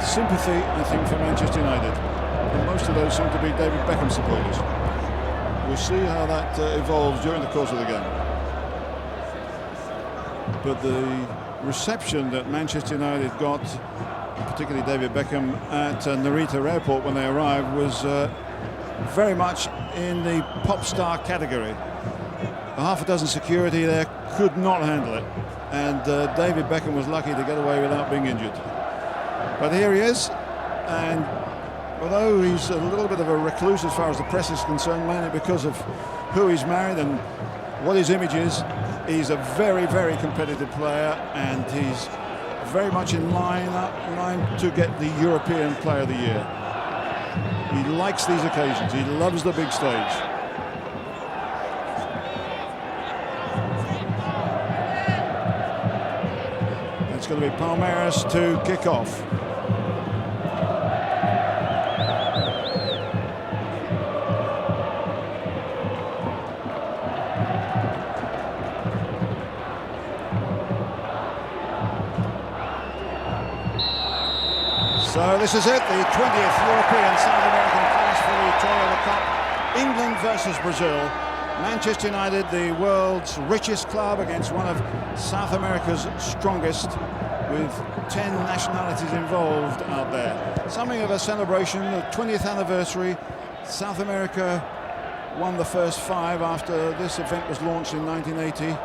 sympathy, I think, for Manchester United. And most of those seem to be David Beckham supporters. We'll see how that evolves during the course of the game. But the reception that Manchester United got, particularly David Beckham, at Narita Airport when they arrived was very much in the pop star category. Half a dozen security there could not handle it, and David Beckham was lucky to get away without being injured. But here he is, and although he's a little bit of a recluse as far as the press is concerned, mainly because of who he's married and what his image is, he's a very, very competitive player, and he's very much in line to get the European Player of the Year. He likes these occasions. He loves the big stage. It's going to be Palmeiras to kick off. So this is it, the 20th European South American clash for the Toyota Cup. England versus Brazil. Manchester United, the world's richest club, against one of South America's strongest, with 10 nationalities involved out there. Something of a celebration, the 20th anniversary. South America won the first 5 after this event was launched in 1980.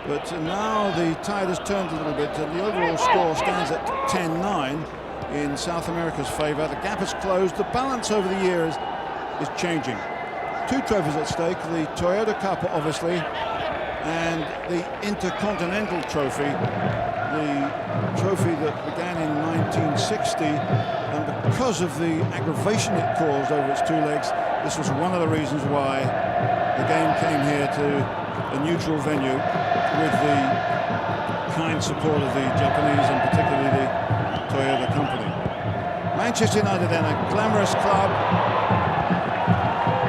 But now the tide has turned a little bit. The overall score stands at 10-9 in South America's favour. The gap has closed. The balance over the years is changing. 2 trophies at stake, the Toyota Cup obviously, and the Intercontinental trophy, the trophy that began in 1960, and because of the aggravation it caused over its 2 legs, this was one of the reasons why the game came here to a neutral venue, with the kind support of the Japanese and particularly the Toyota company. Manchester United then, a glamorous club,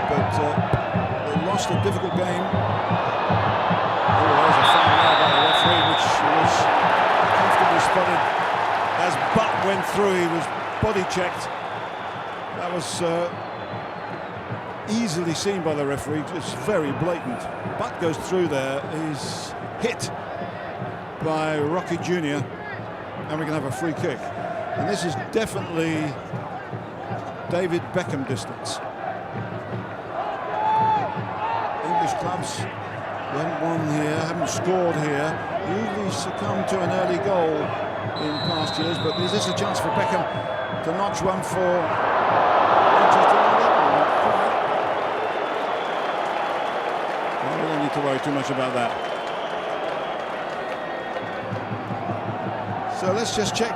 but they lost a difficult game. Oh, there's a foul there by the referee, which was comfortably spotted as Butt went through. He was body checked. That was easily seen by the referee. It's very blatant. Butt goes through there. He's hit by Rocky Jr. and we can have a free kick. And this is definitely David Beckham distance. English clubs who haven't won here, haven't scored here, usually succumb to an early goal in past years, but is this a chance for Beckham to notch one for Manchester United? Well, we don't need to worry too much about that. So let's just check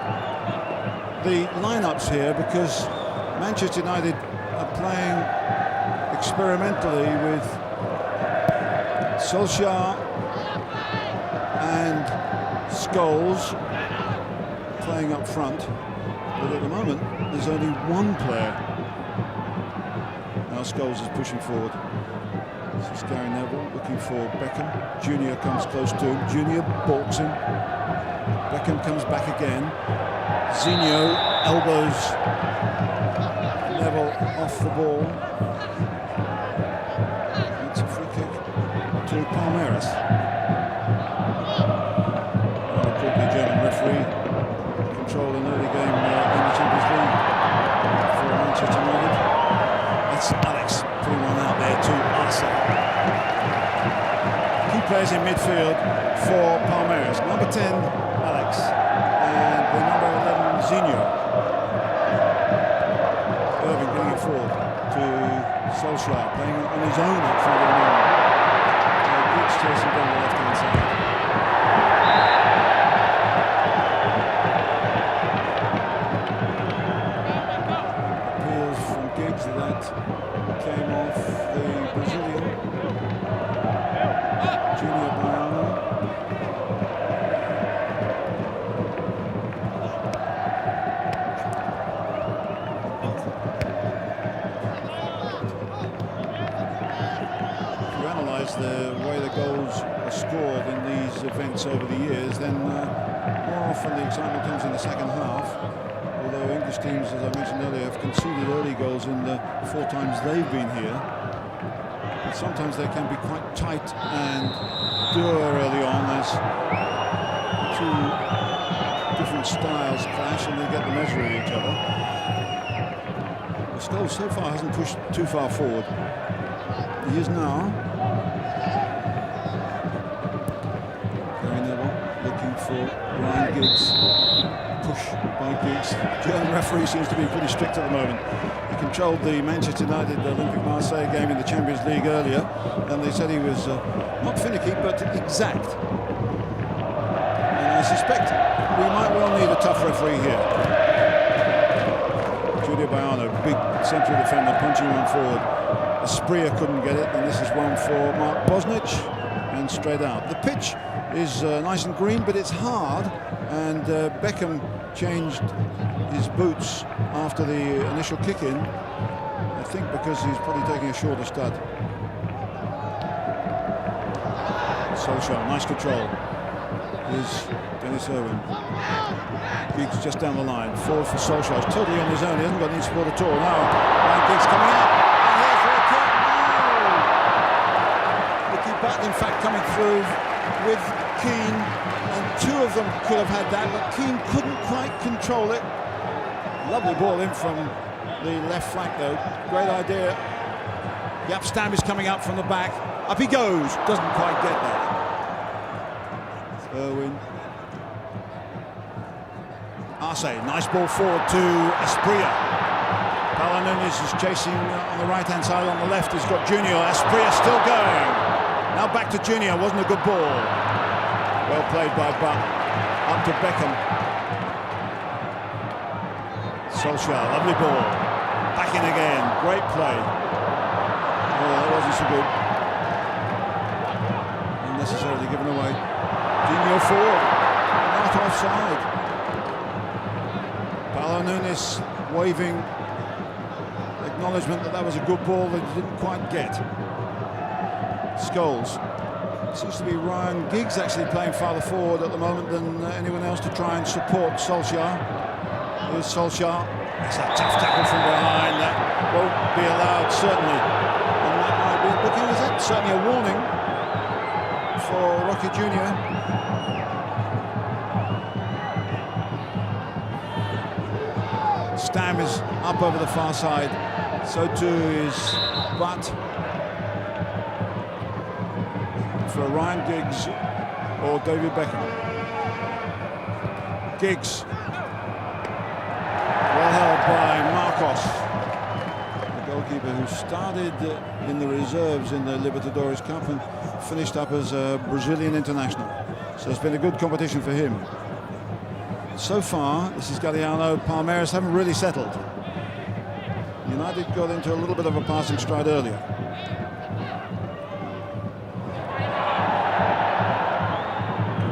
the lineups here, because Manchester United are playing experimentally with Solskjaer and Scholes playing up front, but at the moment there's only one player. Now Scholes is pushing forward. This is Gary Neville looking for Beckham. Junior comes close to him. Junior balks him. Beckham comes back again. Zinho elbows Neville off the ball. It's a free kick to Palmeiras. The portly German referee controlled an early game in the Champions League for Manchester United. That's Alex putting one out there to Arce. Key players in midfield for Palmeiras. Number 10, Alex, and the number 11, Zinho. Irving bringing it forward to Solskjaer, playing on his own at front of the moment. Good chasing down the left-hand side. Appeals from Giggs that came off the Brazilian. Junior Baiano. The way the goals are scored in these events over the years, then more often the excitement comes in the second half. although English teams, as I mentioned earlier, have conceded early goals in the 4 times they've been here. But sometimes they can be quite tight and dour early on as two different styles clash and they get the measure of each other. Scholes so far hasn't pushed too far forward. He is now. Gary Neville looking for Ryan Giggs. Push by Giggs. German referee seems to be pretty strict at the moment. He controlled the Manchester United Olympique Marseille game in the Champions League earlier, and they said he was not finicky but exact. And I suspect we might well need a tough referee here. Baiano, big central defender, punching one forward. Asprilla couldn't get it, and this is one for Mark Bosnich, and straight out. The pitch is nice and green, but it's hard, and Beckham changed his boots after the initial kick-in, I think because he's probably taking a shorter stud. Solskjaer, nice control. Here's Dennis Irwin. Giggs just down the line. Forward for Solskjaer. He's totally on his own. He hasn't got any support at all. Now, Ryan Giggs coming out. And here's for a kick. No! Ricky Butt, in fact, coming through with Keane. And 2 of them could have had that, but Keane couldn't quite control it. Lovely ball in from the left flank, though. Great idea. Jaap Stam is coming up from the back. Up he goes. Doesn't quite get there. Irwin. Arce, nice ball forward to Asprilla. Nunes is chasing on the right-hand side. On the left, he's got Junior. Asprilla still going. Now back to Junior. Wasn't a good ball. Well played by Butt. Up to Beckham. Solskjaer, lovely ball. Back in again. Great play. Oh, that wasn't so good. Unnecessarily given away. Junior forward. Not offside. Nunes waving acknowledgement that that was a good ball that he didn't quite get. Scholes. Seems to be Ryan Giggs actually playing farther forward at the moment than anyone else to try and support Solskjaer. Here's Solskjaer. It's a tough tackle from behind. That won't be allowed, certainly. And that might be looking as it. Certainly a warning for Rocky Jr. Stam is up over the far side, so too is Butt. For Ryan Giggs or David Beckham. Giggs. Well held by Marcos, the goalkeeper who started in the reserves in the Libertadores Cup and finished up as a Brazilian international. So it's been a good competition for him. So far, this is Galliano. Palmeiras haven't really settled. United got into a little bit of a passing stride earlier.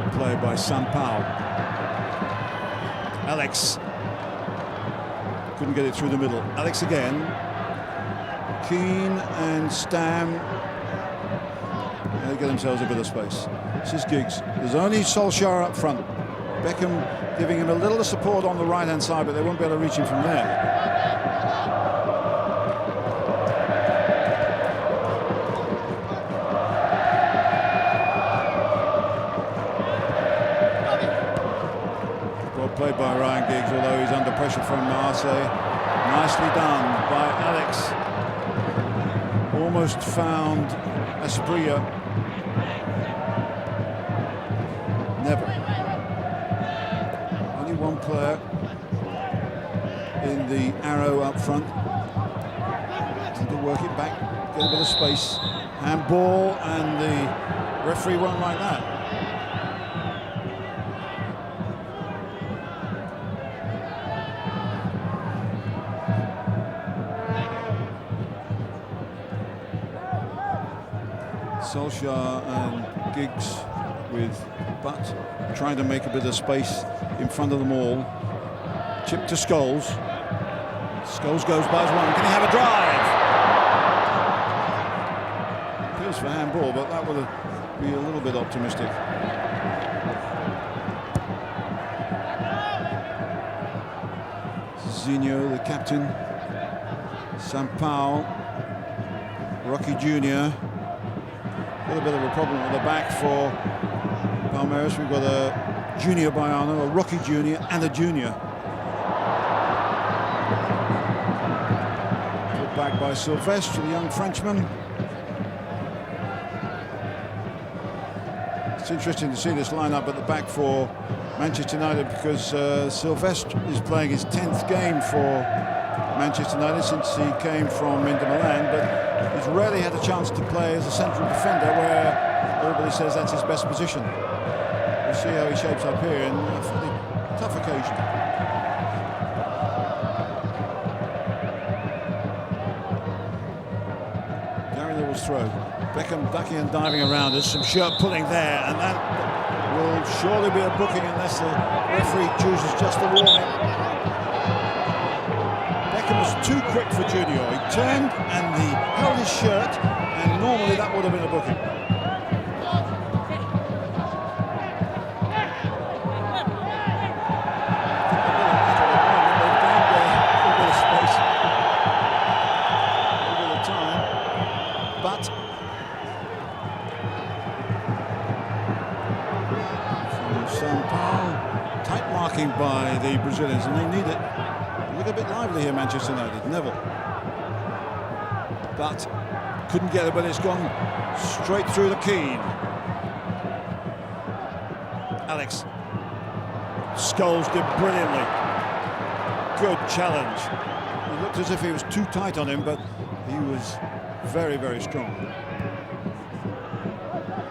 Good play by Sampaio. Alex. Couldn't get it through the middle. Alex again. Keane and Stam. They get themselves a bit of space. This is Giggs. There's only Solskjaer up front. Beckham giving him a little support on the right-hand side, but they won't be able to reach him from there. Well played by Ryan Giggs, although he's under pressure from Marseille. Nicely done by Alex. Almost found Asprilla. Never. One player in the arrow up front to work it back, get a bit of space, handball, and the referee won't like that. Solskjaer and Giggs with Butt trying to make a bit of space in front of them all. Chip to Scholes. Scholes goes by as one. Can he have a drive? Appeals for handball, but that would be a little bit optimistic. Zinho, the captain. Sampaio, Rocky Jr. A little bit of a problem with the back for Palmeiras. We've got a Junior Baiano, a Rocky Jr. and a Junior. Put back by Silvestre, the young Frenchman. It's interesting to see this lineup at the back for Manchester United because Silvestre is playing his 10th game for Manchester United since he came from Inter Milan, but he's rarely had a chance to play as a central defender where everybody says that's his best position. We'll see how he shapes up here in a fairly tough occasion. Gary Neville's throw. Beckham ducking and diving around. There's some shirt pulling there, and that will surely be a booking unless the referee chooses just a warning. Beckham was too quick for Junior. He turned and he held his shirt, and normally that would have been a booking. By the Brazilians, and they need it. Look a bit lively here, Manchester United. Neville, but couldn't get it, but it's gone straight through the Keane. Alex. Scholes did brilliantly. Good challenge. He looked as if he was too tight on him, but he was very, very strong.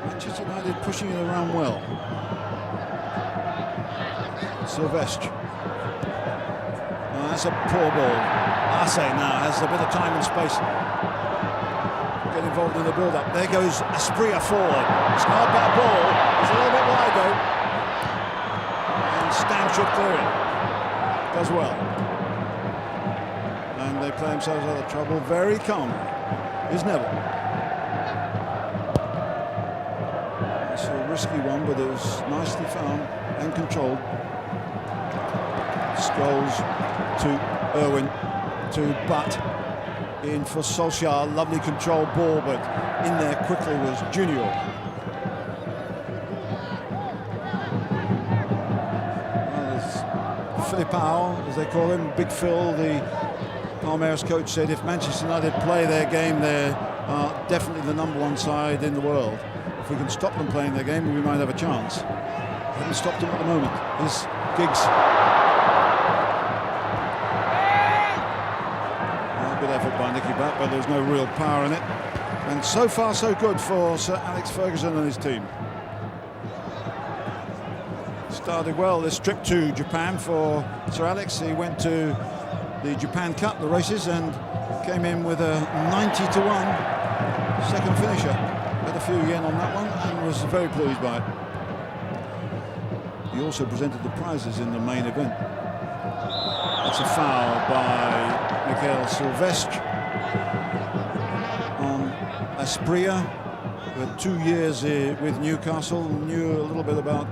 Manchester United pushing it around well. Silvestre. Oh, that's a poor ball. Arce now has a bit of time and space. Get involved in the build-up. There goes Asprilla forward. It's not a bad ball. It's a little bit wide though. And Stam should clear it. Does well. And they play themselves out of trouble very calmly. Here's Neville. It's a risky one, but it was nicely found and controlled. Scholes to Irwin, to Butt, in for Solskjaer, lovely controlled ball, but in there quickly was Junior. Well, there's Filipao, as they call him, Big Phil, the Palmeiras coach, said if Manchester United play their game, they are definitely the #1 side in the world. If we can stop them playing their game, we might have a chance. Haven't stopped them at the moment. Here's Giggs. Good effort by Nicky Butt, but there's no real power in it. And so far, so good for Sir Alex Ferguson and his team. Started well this trip to Japan for Sir Alex. He went to the Japan Cup, the races, and came in with a 90-1 second finisher. Had a few yen on that one and was very pleased by it. He also presented the prizes in the main event. That's a foul by Michael Silvestre on Asprilla, who had 2 years with Newcastle, knew a little bit about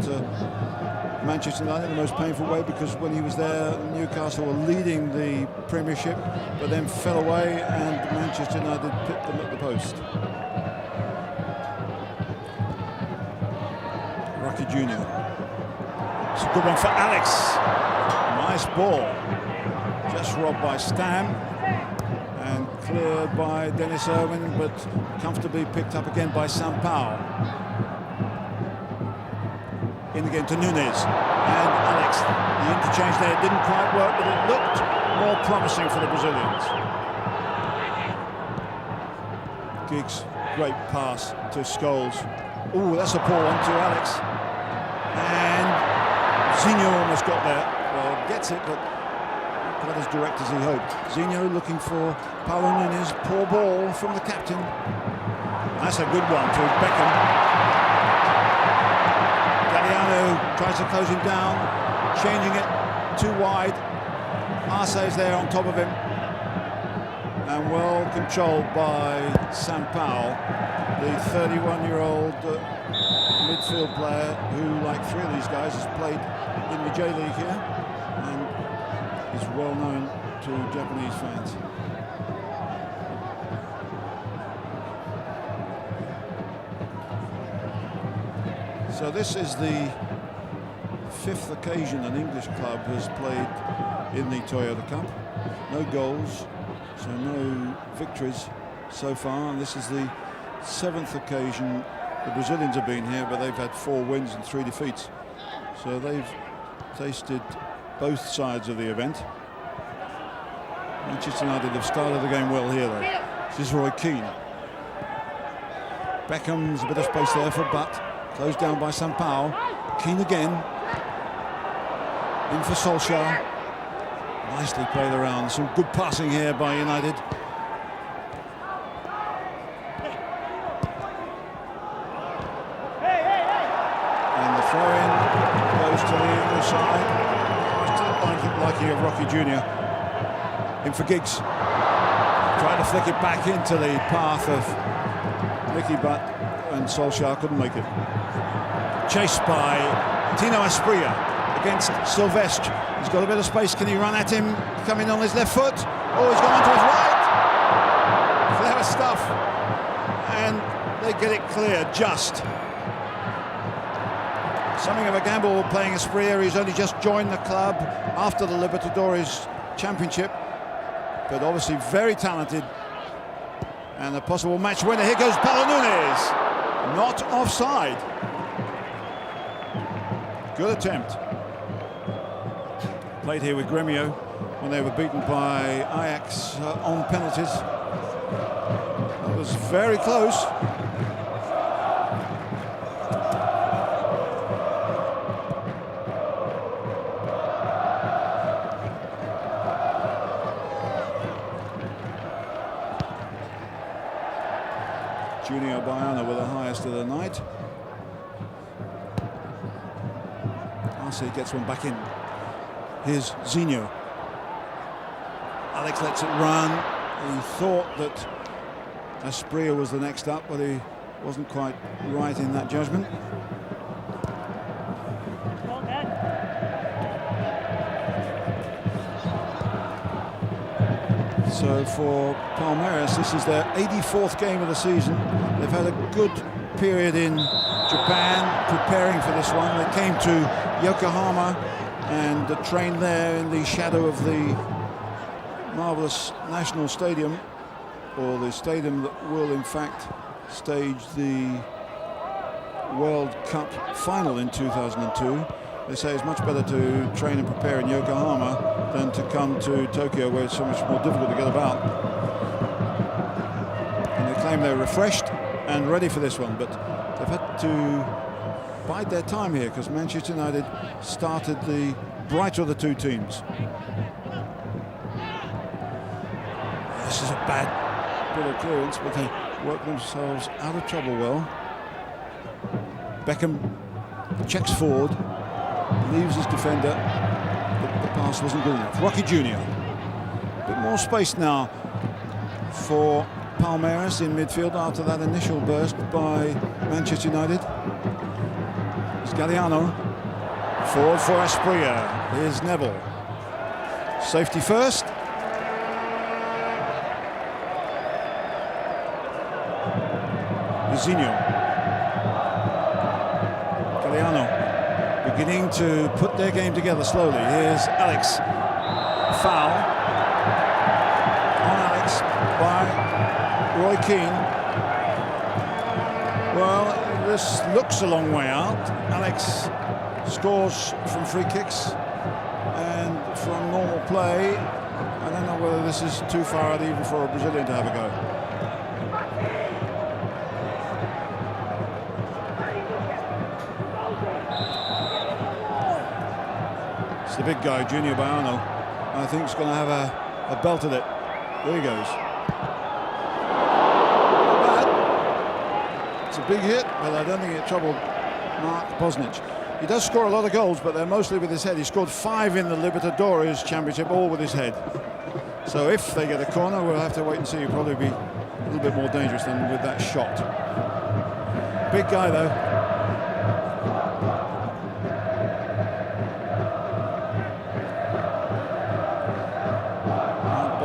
Manchester United in the most painful way, because when he was there, Newcastle were leading the Premiership, but then fell away and Manchester United pipped them at the post. Rocky Jr. It's a good one for Alex. Nice ball. Just robbed by Stam and cleared by Dennis Irwin, but comfortably picked up again by Sampaio. In again to Nunes and Alex. The interchange there didn't quite work, but it looked more promising for the Brazilians. Giggs, great pass to Scholes. Oh, that's a poor one to Alex. And Zinho almost got there. Well, gets it, but not as direct as he hoped. Zinho looking for Paulo Nunes. Poor ball from the captain. That's a good one to Beckham. Galliano tries to close him down, changing it too wide. Arce's there on top of him. And well controlled by Sampaio, the 31-year-old midfield player who, like 3 of these guys, has played in the J-League here. And is well known to Japanese fans. So this is the 5th occasion an English club has played in the Toyota Cup. No goals, so no victories so far, and this is the 7th occasion the Brazilians have been here, but they've had 4 wins and 3 defeats. So they've tasted both sides of the event. Manchester United have started the game well here, though. This is Roy Keane. Beckham's a bit of space there for Butt. Closed down by Sampaio. Keane again. In for Solskjaer. Nicely played around. Some good passing here by United. And the throw-in goes to the English side. I still liking of Rocky Jr. In for Giggs. Trying to flick it back into the path of Nicky Butt, and Solskjaer couldn't make it. Chased by Tino Asprilla against Silvestre. He's got a bit of space. Can he run at him? Coming on his left foot. Oh, he's gone onto his right. Clever stuff. And they get it clear just. Something of a gamble playing Asprilla. He's only just joined the club after the Libertadores Championship, but obviously very talented and a possible match winner. Here goes Paulo Nunes. Not offside. Good attempt. Played here with Gremio when they were beaten by Ajax on penalties. It was very close. Junior Baiano with the highest of the night. Arce gets one back in. Here's Zinho. Alex lets it run. He thought that Asprilla was the next up, but he wasn't quite right in that judgment. So for Palmeiras, this is their 84th game of the season. They've had a good period in Japan preparing for this one. They came to Yokohama and trained there in the shadow of the marvellous National Stadium, or the stadium that will in fact stage the World Cup final in 2002. They say it's much better to train and prepare in Yokohama than to come to Tokyo, where it's so much more difficult to get about. And they claim they're refreshed and ready for this one, but they've had to bide their time here because Manchester United started the brighter of the two teams. This is a bad bit of clearance, but they work themselves out of trouble well. Beckham checks forward, leaves his defender, but the pass wasn't good enough. Rocky Jr. A bit more space now for Palmeiras in midfield after that initial burst by Manchester United. It's Galliano. Forward for Asprilla. Here's Neville. Safety first. Zinho. Galliano beginning to put their game together slowly. Here's Alex. Foul on Alex by Roy Keane. Well, this looks a long way out. Alex scores from free kicks and from normal play. I don't know whether this is too far out even for a Brazilian to have a go. The big guy, Junior Baiano, I think is going to have a belt at it. There he goes. Not bad. It's a big hit, but I don't think it troubled Mark Bosnich. He does score a lot of goals, but they're mostly with his head. He scored 5 in the Libertadores Championship, all with his head. So if they get a corner, we'll have to wait and see. He'll probably be a little bit more dangerous than with that shot. Big guy, though.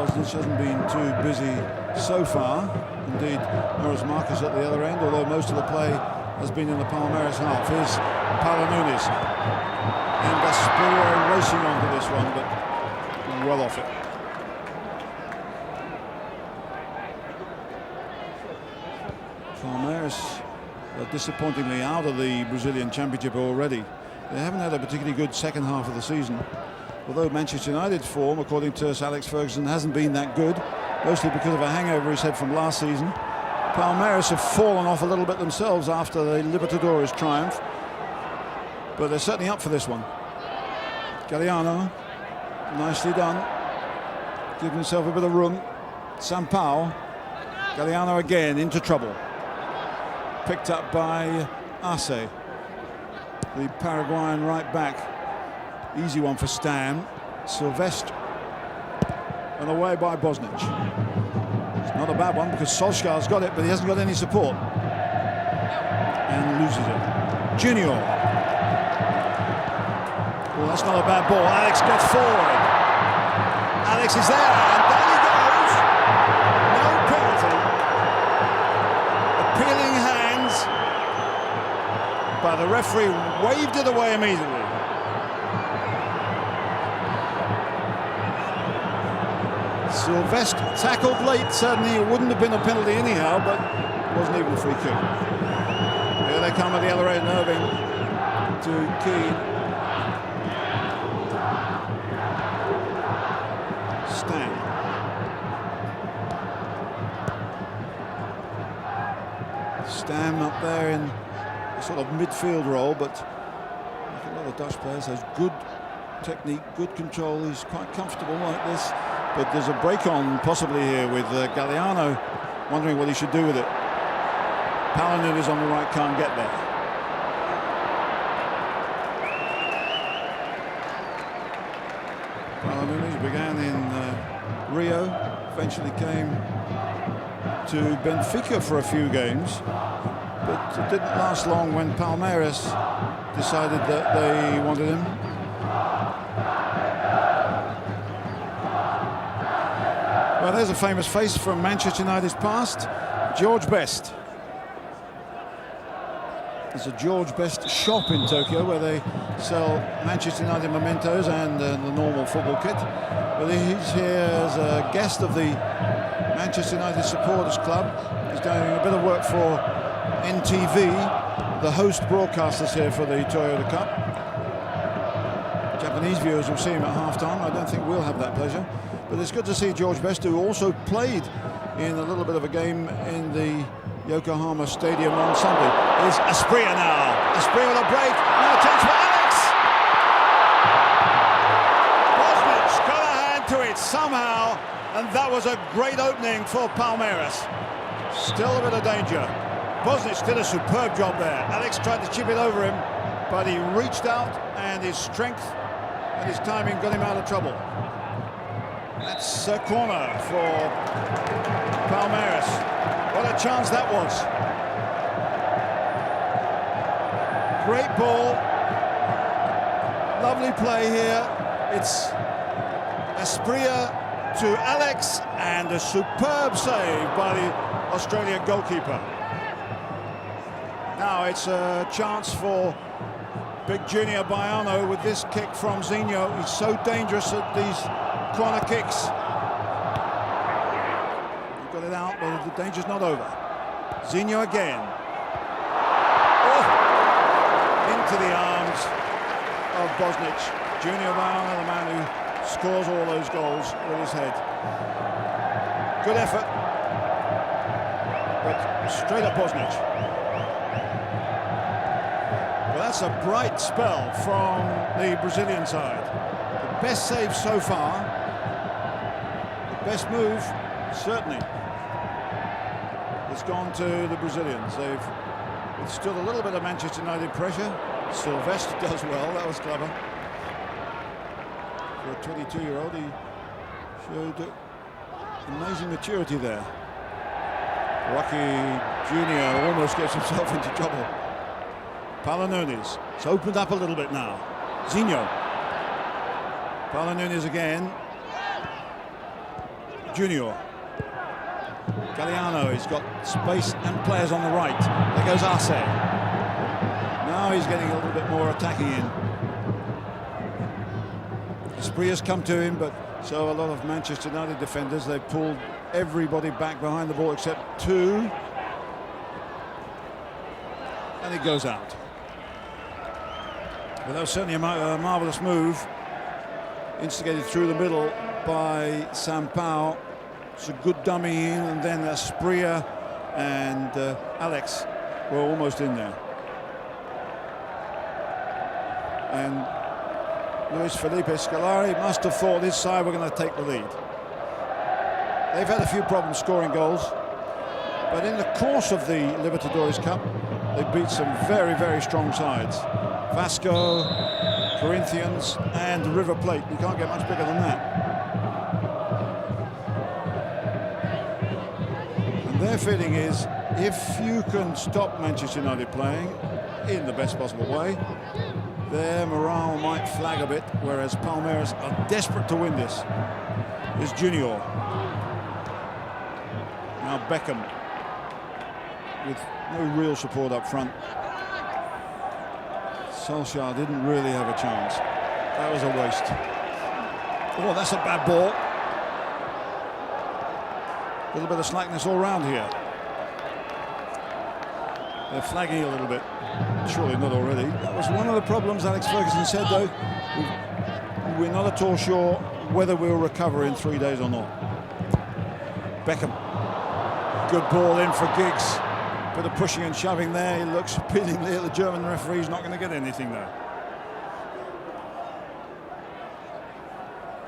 Bosnich hasn't been too busy so far. Indeed, Norris Marcus at the other end, although most of the play has been in the Palmeiras half. Here's Palmeiras. And Gaspero racing onto this one, but well off it. Palmeiras are disappointingly out of the Brazilian Championship already. They haven't had a particularly good second half of the season. Although Manchester United's form, according to Sir Alex Ferguson, hasn't been that good, mostly because of a hangover he's had from last season. Palmeiras have fallen off a little bit themselves after the Libertadores triumph, but they're certainly up for this one. Galliano, nicely done, give himself a bit of room. Sampaio, Galliano again into trouble. Picked up by Arce, the Paraguayan right back. Easy one for Stam. Silvestre, and away by Bosnich. It's not a bad one because Solskjaer's got it, but he hasn't got any support. And loses it. Junior. Well, that's not a bad ball. Alex gets forward. Alex is there, and down he goes. No penalty. Appealing hands, but the referee waved it away immediately. Silvestre tackled late. Certainly it wouldn't have been a penalty anyhow, but it wasn't even a free kick. Here they come at the other end, Irving to Keane. Stam. Stam up there in a sort of midfield role, but like a lot of Dutch players, has good technique, good control. He's quite comfortable like this. But there's a break on possibly here with Galliano wondering what he should do with it. Palmeiras is on the right, can't get there. Palmeiras began in Rio, eventually came to Benfica for a few games, but it didn't last long when Palmeiras decided that they wanted him. Well, there's a famous face from Manchester United's past, George Best. There's a George Best shop in Tokyo where they sell Manchester United mementos and the normal football kit. But he's here as a guest of the Manchester United Supporters Club. He's doing a bit of work for NTV, the host broadcasters here for the Toyota Cup. Japanese viewers will see him at half-time. I don't think we'll have that pleasure. But it's good to see George Best, who also played in a little bit of a game in the Yokohama Stadium on Sunday. Is Asprilla now. Asprilla with a break. Now a chance for Alex. Bosnich got a hand to it somehow, and that was a great opening for Palmeiras. Still a bit of danger. Bosnich did a superb job there. Alex tried to chip it over him, but he reached out, and his strength and his timing got him out of trouble. That's a corner for Palmeiras. What a chance that was. Great ball. Lovely play here. It's Asprilla to Alex, and a superb save by the Australian goalkeeper. Now it's a chance for Big Junior Baiano with this kick from Zinho. He's so dangerous at these corner kicks. He got it out, but the danger's not over. Zinho again. Oh! Into the arms of Bosnich. Junior Baiano, the man who scores all those goals with his head. Good effort, but straight at Bosnich. Well, that's a bright spell from the Brazilian side. The best save so far. Best move, certainly, has gone to the Brazilians. They've withstood a little bit of Manchester United pressure. Silvestre does well, that was clever. For a 22-year-old, he showed amazing maturity there. Rocky Jr. almost gets himself into trouble. Palmeiras, it's opened up a little bit now. Zinho. Palmeiras again. Junior. Galliano, he's got space and players on the right. There goes Arce. Now he's getting a little bit more attacking in. Espria's come to him, but so a lot of Manchester United defenders, they've pulled everybody back behind the ball except two. And it goes out. Well, that was certainly a marvellous move. Instigated through the middle by Sampaio. It's a good dummy in, and then Espria and Alex were almost in there. And Luis Felipe Scolari must have thought his side were going to take the lead. They've had a few problems scoring goals, but in the course of the Libertadores Cup, they beat some very, very strong sides. Vasco, Corinthians, and River Plate. You can't get much bigger than that. And their feeling is, if you can stop Manchester United playing in the best possible way, their morale might flag a bit, whereas Palmeiras are desperate to win this. Is Junior. Now Beckham, with no real support up front. Solskjaer didn't really have a chance. That was a waste. Oh, that's a bad ball. A little bit of slackness all round here. They're flagging a little bit. Surely not already. That was one of the problems Alex Ferguson said, though. We're not at all sure whether we'll recover in 3 days or not. Beckham. Good ball in for Giggs. Bit of pushing and shoving there. He looks appealingly at the German referee. He's not going to get anything there.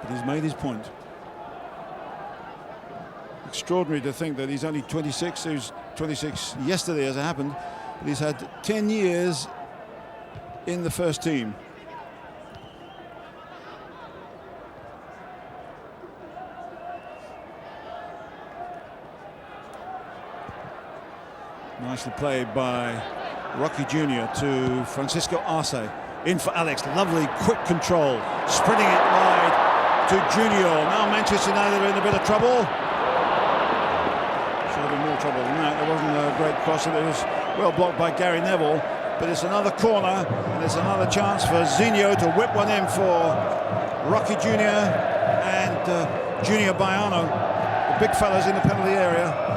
But he's made his point. Extraordinary to think that he's only 26. He was 26 yesterday as it happened. But he's had 10 years in the first team. Nicely played by Rocky Jr. to Francisco Arce. In for Alex. Lovely, quick control. Spreading it wide to Junior. Now Manchester United are in a bit of trouble. Should have been more trouble than that. There wasn't a great cross. It was well blocked by Gary Neville. But it's another corner, and it's another chance for Zinho to whip one in for Rocky Jr. and Junior Baiano. The big fellas in the penalty area.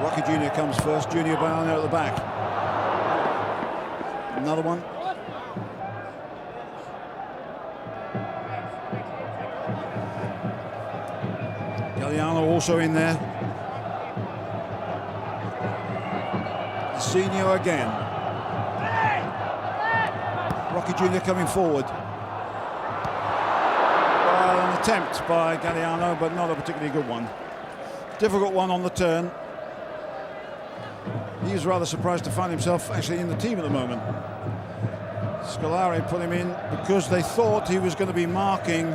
Rocky Jr. comes first, Junior Baiano at the back. Another one. Galliano also in there. Zinho again. Rocky Jr. coming forward. Well, an attempt by Galliano, but not a particularly good one. Difficult one on the turn. He was rather surprised to find himself actually in the team at the moment. Scolari put him in because they thought he was going to be marking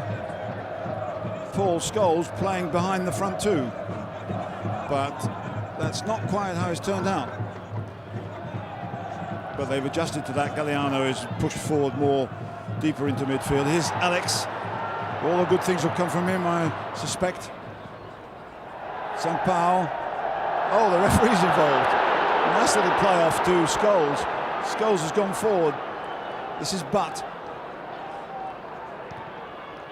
Paul Scholes playing behind the front two. But that's not quite how it's turned out. But they've adjusted to that. Galliano is pushed forward more, deeper into midfield. Here's Alex. All the good things will come from him, I suspect. Sampaio. Oh, the referee's involved. Nice little play off to Scholes. Scholes has gone forward. This is Butt.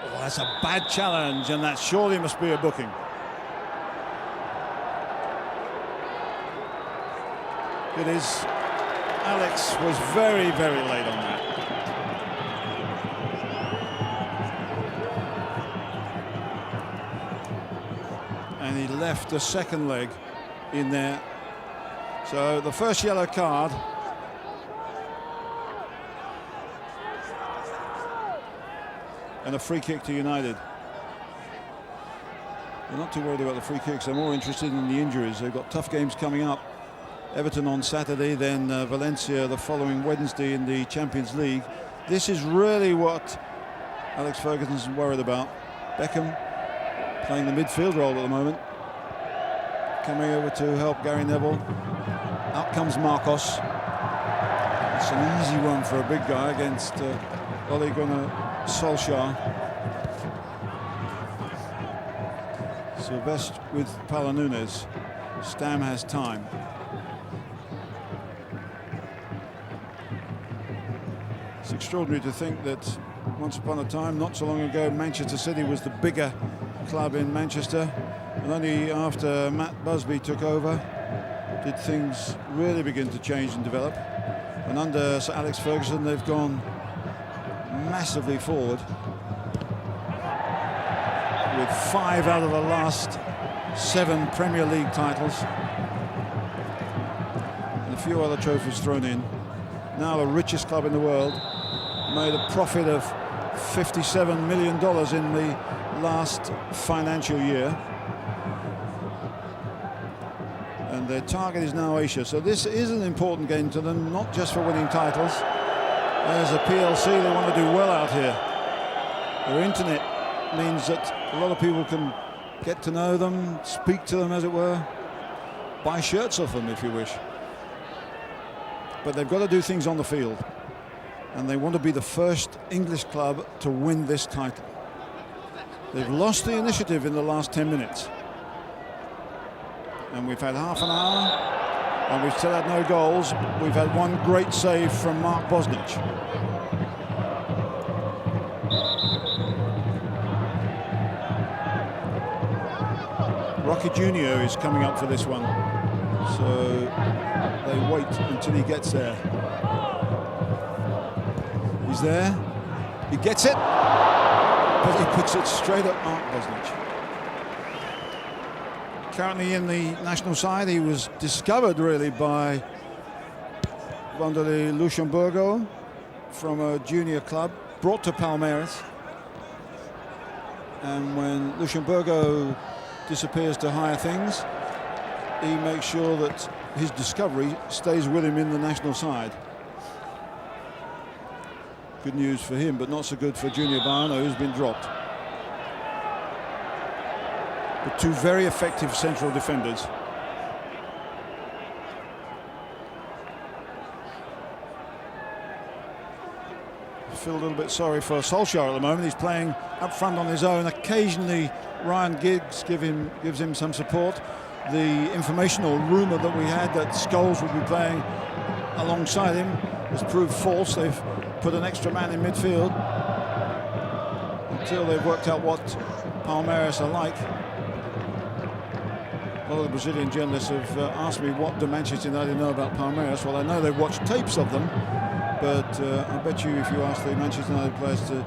Oh, that's a bad challenge, and that surely must be a booking. It is. Alex was very, very late on that. And he left the second leg in there. So the first yellow card. And a free kick to United. They're not too worried about the free kicks. They're more interested in the injuries. They've got tough games coming up. Everton on Saturday, then Valencia the following Wednesday in the Champions League. This is really what Alex Ferguson's worried about. Beckham playing the midfield role at the moment. Coming over to help Gary Neville. Out comes Marcos. It's an easy one for a big guy against Ole Gunnar Solskjaer. Sylvestre with Palanunes. Stam has time. It's extraordinary to think that once upon a time, not so long ago, Manchester City was the bigger club in Manchester, and only after Matt Busby took over did things really begin to change and develop. And under Sir Alex Ferguson, they've gone massively forward, with 5 out of the last 7 Premier League titles and a few other trophies thrown in. Now the richest club in the world, made a profit of $57 million in the last financial year, and their target is now Asia. So this is an important game to them, not just for winning titles. As a PLC, they want to do well out here. Their internet means that a lot of people can get to know them, speak to them, as it were, buy shirts off them if you wish. But they've got to do things on the field, and they want to be the first English club to win this title. They've lost the initiative in the last 10 minutes, and we've had half an hour and we've still had no goals. We've had one great save from Mark Bosnich. Rocky Jr. is coming up for this one, so they wait until he gets there. He's there, he gets it, but he puts it straight at Mark Bosnich. Currently in the national side, he was discovered really by Wanderlei Luxemburgo from a junior club, brought to Palmeiras, and when Luxemburgo disappears to higher things, he makes sure that his discovery stays with him in the national side. Good news for him, but not so good for Junior Baiano, who's been dropped. But 2 very effective central defenders. I feel a little bit sorry for Solskjaer at the moment. He's playing up front on his own. Occasionally Ryan Giggs gives him some support. The informational rumour that we had that Scholes would be playing alongside him has proved false. They've put an extra man in midfield until they've worked out what Palmeiras are like. A lot of the Brazilian journalists have asked me what do Manchester United know about Palmeiras. Well, I know they've watched tapes of them, but I bet you if you ask the Manchester United players to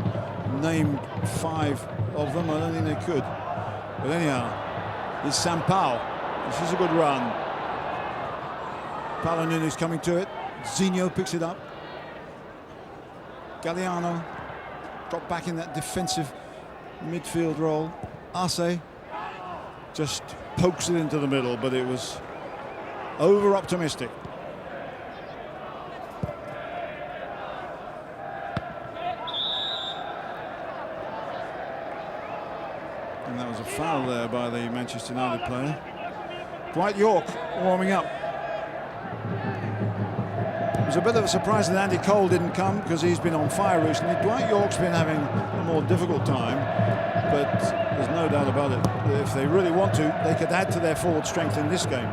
name 5 of them, I don't think they could. But anyhow, it's Sampaio. This is a good run. Palanunes coming to it. Zinho picks it up. Galliano got back in that defensive midfield role. Arce just pokes it into the middle, but it was over-optimistic. And that was a foul there by the Manchester United player. Dwight York warming up. It was a bit of a surprise that Andy Cole didn't come, because he's been on fire recently. Dwight York's been having a more difficult time, but there's no doubt about it. If they really want to, they could add to their forward strength in this game.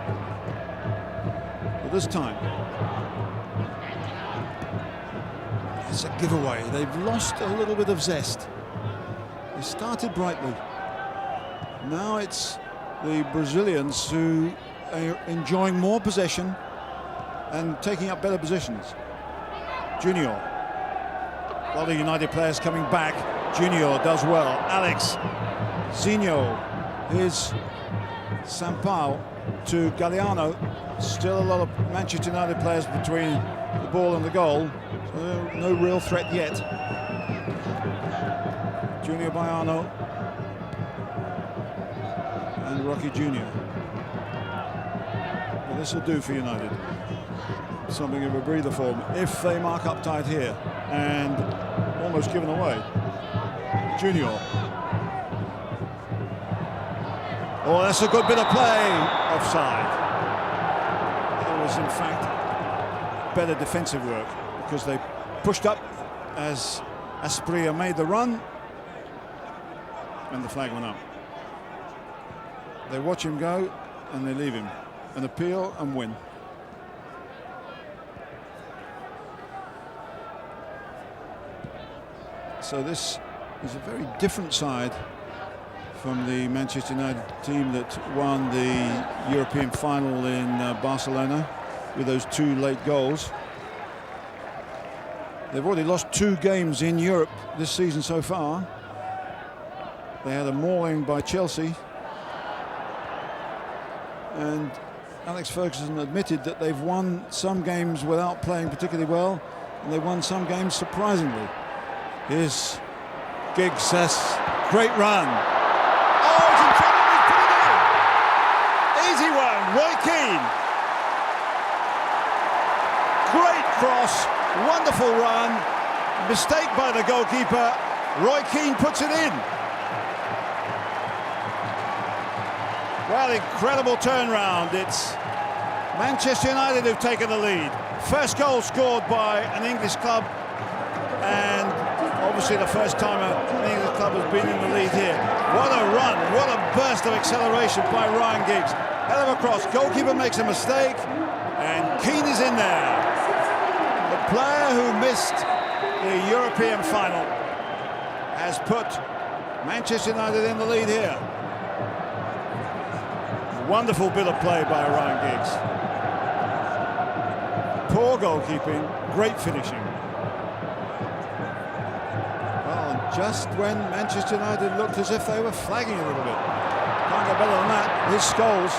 But this time, it's a giveaway. They've lost a little bit of zest. They started brightly. Now it's the Brazilians who are enjoying more possession and taking up better positions. Junior. A lot of United players coming back. Junior does well. Alex. Zinho. Here's Sampaio to Galliano. Still a lot of Manchester United players between the ball and the goal. So no real threat yet. Junior Baiano. And Rocky Jr. Well, this will do for United. Something of a breather for them if they mark up tight here, and almost given away. Junior. Oh, that's a good bit of play. Offside. It was in fact better defensive work. because they pushed up as Asprilla made the run, and the flag went up. They watch him go and they leave him, and appeal and win. So this is a very different side from the Manchester United team that won the European final in Barcelona with those 2 late goals. They've already lost 2 games in Europe this season so far. They had a mauling by Chelsea, and Alex Ferguson admitted that they've won some games without playing particularly well, and they won some games surprisingly. Here's Giggs, says, great run. Oh, he's in trouble, he's put it in. Easy one, Roy Keane. Great cross, wonderful run. Mistake by the goalkeeper. Roy Keane puts it in. Well, incredible turnaround. It's Manchester United who've taken the lead. First goal scored by an English club, and obviously the first time an English club has been in the lead here. What a run, what a burst of acceleration by Ryan Giggs. Hell of a cross, goalkeeper makes a mistake, and Keane is in there. The player who missed the European final has put Manchester United in the lead here. Wonderful bit of play by Ryan Giggs. Poor goalkeeping, great finishing. Well, and just when Manchester United looked as if they were flagging a little bit. Can't get better than that. Here's Scholes.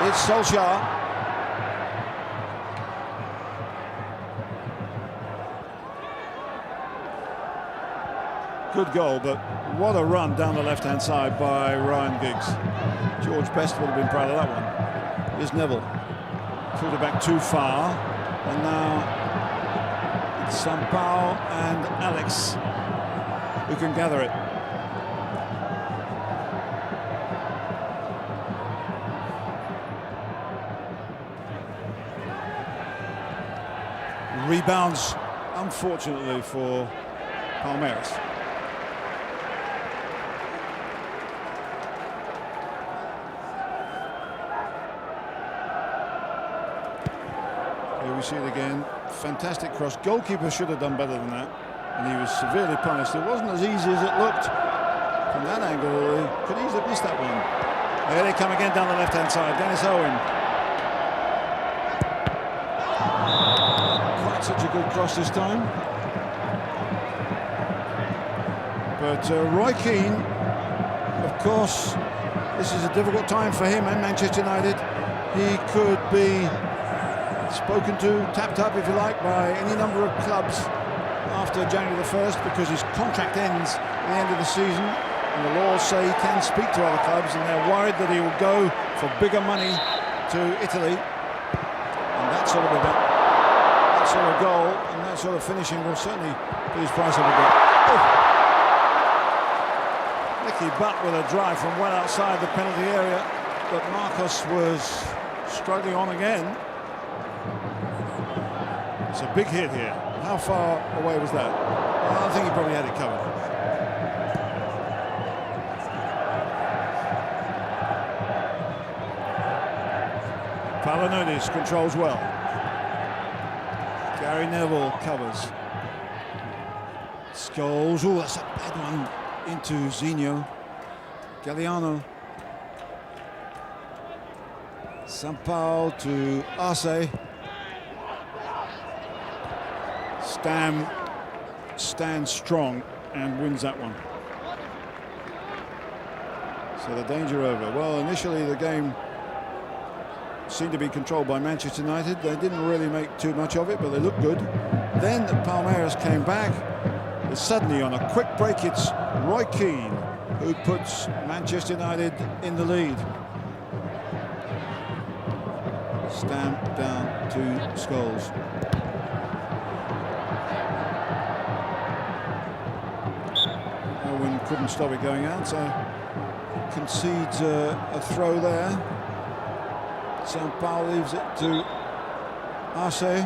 Here's Solskjaer. Good goal, but what a run down the left-hand side by Ryan Giggs. George Best would have been proud of that one. Here's Neville. Pulled it back too far, and now it's Sampaio and Alex who can gather it. Rebounds, unfortunately, for Palmeiras. Here we see it again. Fantastic cross. Goalkeeper should have done better than that, and he was severely punished. It wasn't as easy as it looked from that angle. He could easily have missed that one. There they come again down the left-hand side. Dennis Owen. Quite such a good cross this time. But Roy Keane, of course, this is a difficult time for him and Manchester United. He could be spoken to, tapped up if you like, by any number of clubs after January the 1st, because his contract ends at the end of the season, and the laws say he can speak to other clubs, and they're worried that he will go for bigger money to Italy. And that sort of goal and that sort of finishing will certainly put his price up a bit. Oh. Nicky Butt with a drive from well outside the penalty area, but Marcos was struggling on again. It's a big hit here. How far away was that? Well, I think he probably had it covered. Palmeiras controls well. Gary Neville covers. Scholes. Oh, that's a bad one into Zinho. Galliano. Sampaio to Arce. Stam stands strong and wins that one. So the danger over. Well, initially the game seemed to be controlled by Manchester United. They didn't really make too much of it, but they looked good. Then Palmeiras came back. But suddenly on a quick break, it's Roy Keane who puts Manchester United in the lead. Stam down to Scholes. Owen couldn't stop it going out, so concedes a throw there. Sampaio leaves it to Arce.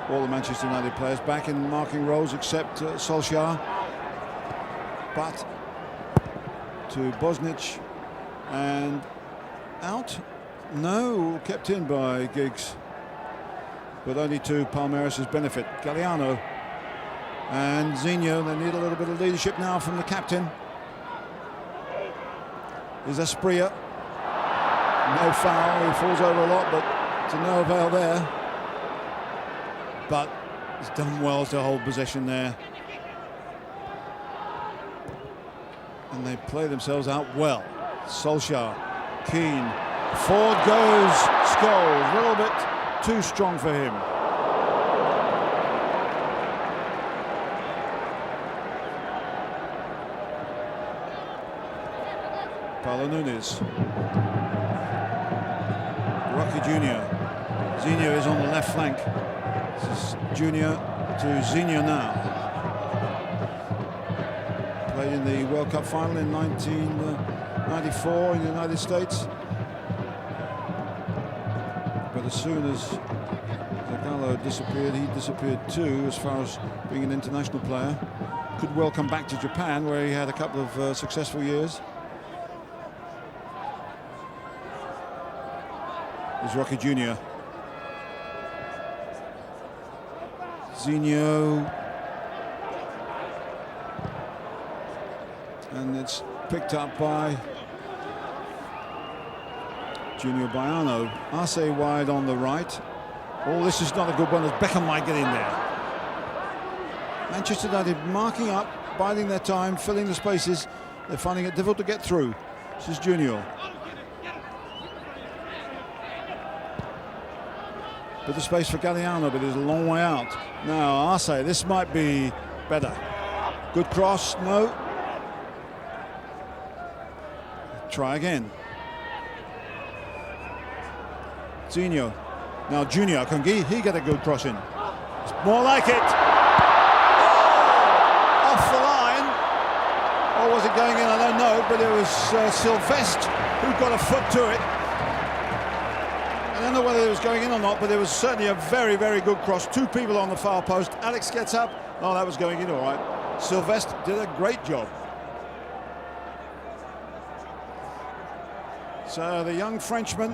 all the Manchester United players back in marking roles except Solskjaer. But to Bosnich and out. No, kept in by Giggs, but only to Palmeiras' benefit. Galliano and Zinho, they need a little bit of leadership now from the captain. Is Asprilla. No foul, he falls over a lot, but to no avail there. But he's done well to hold possession there. And they play themselves out well. Solskjaer, Keane, forward goes Scholes, a little bit too strong for him. Paulo Nunes. Rocky Jr. Zinho is on the left flank. This is Junior to Zinho now. Played in the World Cup final in 1994 in the United States. But as soon as Zagallo disappeared, he disappeared too, as far as being an international player. Could well come back to Japan, where he had a couple of successful years. Is Rocky Jr. Zinho. And it's picked up by Junior Baiano. Arce wide on the right. Oh, this is not a good one, as Beckham might get in there. Manchester United marking up, biding their time, filling the spaces. They're finding it difficult to get through. This is Junior. Bit of space for Galliano, but it's a long way out. Now Arce, this might be better. Good cross, no. Try again. Zinho. Now Junior, can he get a good cross in? It's more like it. Oh, off the line. Or was it going in? I don't know, but it was Sylvestre who got a foot to it. I don't know whether it was going in or not, but it was certainly a very, very good cross. Two people on the far post. Alex gets up. Oh, that was going in all right. Sylvestre did a great job. So the young Frenchman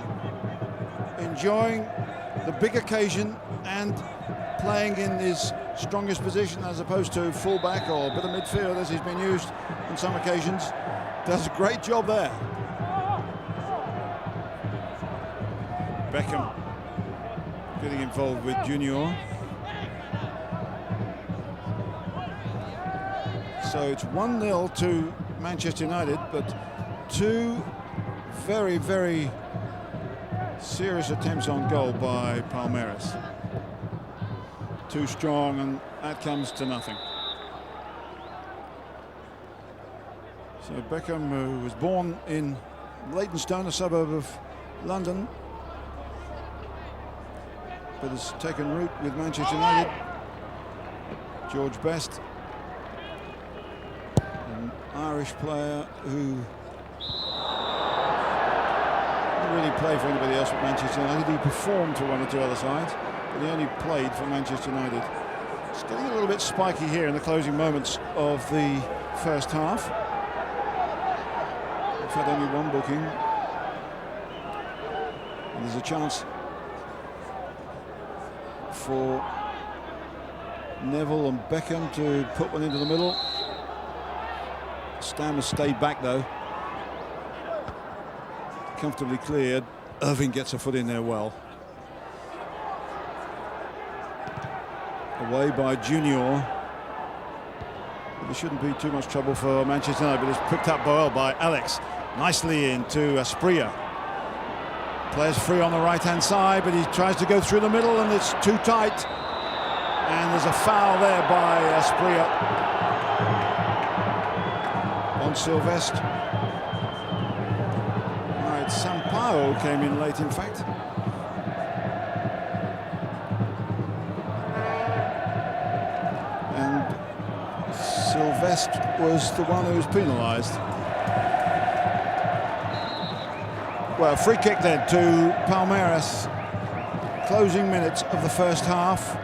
enjoying the big occasion and playing in his strongest position as opposed to fullback or a bit of midfield as he's been used on some occasions. Does a great job there. Beckham getting involved with Junior. So it's 1-0 to Manchester United, but two very, very serious attempts on goal by Palmeiras. Too strong, and that comes to nothing. So Beckham, who was born in Leytonstone, a suburb of London, but has taken root with Manchester United. George Best, an Irish player who didn't really play for anybody else but Manchester United. He performed for one or two other sides, but he only played for Manchester United. It's getting a little bit spiky here in the closing moments of the first half. We've had only one booking, and there's a chance for Neville and Beckham to put one into the middle. Stam has stayed back though. Comfortably cleared. Irving gets a foot in there well. Away by Junior. There shouldn't be too much trouble for Manchester United, but it's picked up well by Alex. Nicely into Asprilla. Players free on the right-hand side, but he tries to go through the middle and it's too tight. And there's a foul there by Asprilla on Sylvestre. Right, Sampaio came in late, in fact. And Sylvestre was the one who was penalised. Well, free kick then to Palmeiras. Closing minutes of the first half.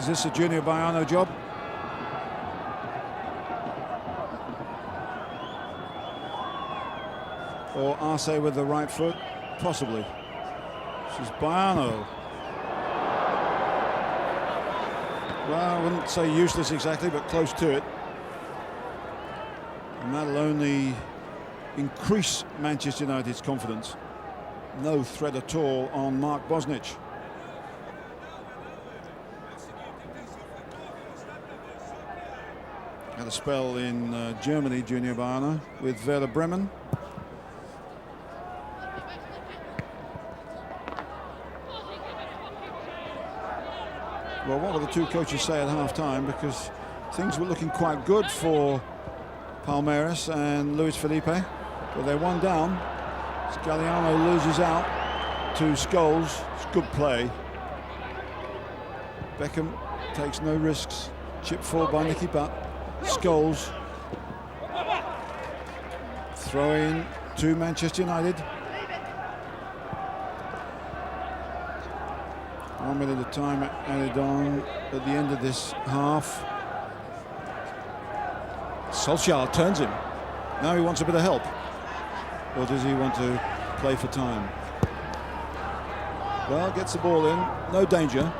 this a Junior Baiano job? Or Arce with the right foot? Possibly. This is Baiano. Well, I wouldn't say useless exactly, but close to it. And that'll only increase Manchester United's confidence. No threat at all on Mark Bosnich. Had a spell in Germany, Junior Baiano, with Werder Bremen. Well, what will the two coaches say at half-time? Because things were looking quite good for Palmeiras and Luis Felipe, but they're one down. Galliano loses out to Scholes. It's good play. Beckham takes no risks. Chip forward by Nicky Butt. Scholes. Throw in to Manchester United. 1 minute of time added on at the end of this half. Solskjaer turns him. Now he wants a bit of help. Or does he want to play for time? Well, gets the ball in. No danger.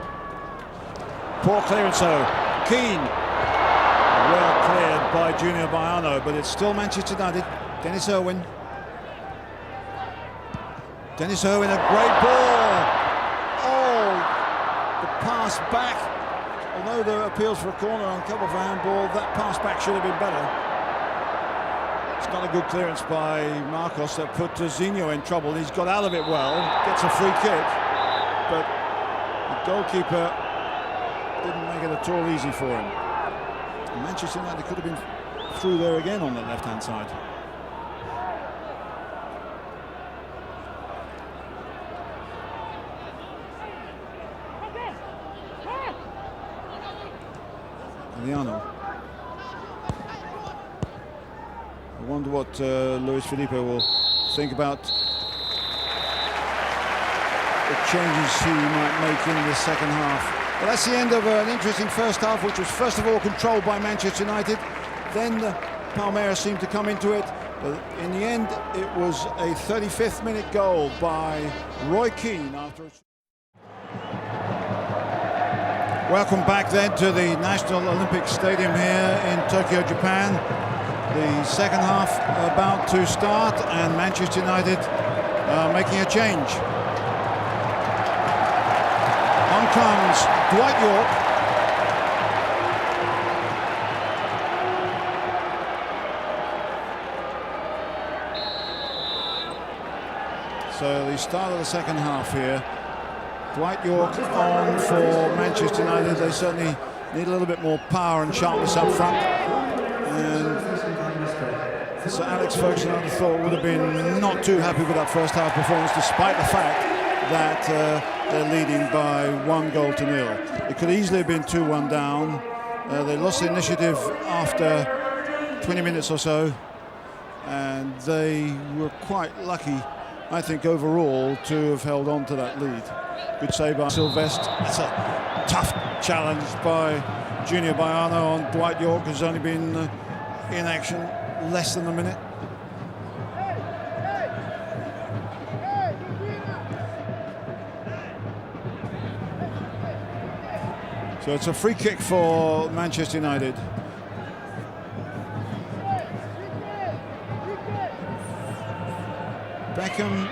Poor clearance though. Keane. Well cleared by Junior Baiano, but it's still Manchester United. Dennis Irwin. Dennis Irwin, a great ball. Oh, the pass back. Although there are appeals for a corner on cover for handball, that pass back should have been better. It's not a good clearance by Marcos that put Zinho in trouble. He's got out of it well, gets a free kick, but the goalkeeper didn't make it at all easy for him. And Manchester United could have been through there again on the left-hand side. Galliano. I wonder what Luis Felipe will think about the changes he might make in the second half. Well, that's the end of an interesting first half, which was first of all controlled by Manchester United. Then Palmeiras seemed to come into it. But in the end, it was a 35th minute goal by Roy Keane after a... Welcome back then to the National Olympic Stadium here in Tokyo, Japan. The second half about to start, and Manchester United making a change. On comes Dwight York. So the start of the second half here. Dwight York on for Manchester United. They certainly need a little bit more power and sharpness up front. And so Alex Ferguson, I thought, would have been not too happy with that first half performance, despite the fact that they're leading by 1-0. It could easily have been 2-1 down. They lost the initiative after 20 minutes or so, and they were quite lucky, I think, overall, to have held on to that lead. Good save by Sylvestre. That's a tough challenge by Junior Baiano on Dwight York, who's only been in action less than a minute. So it's a free kick for Manchester United. Beckham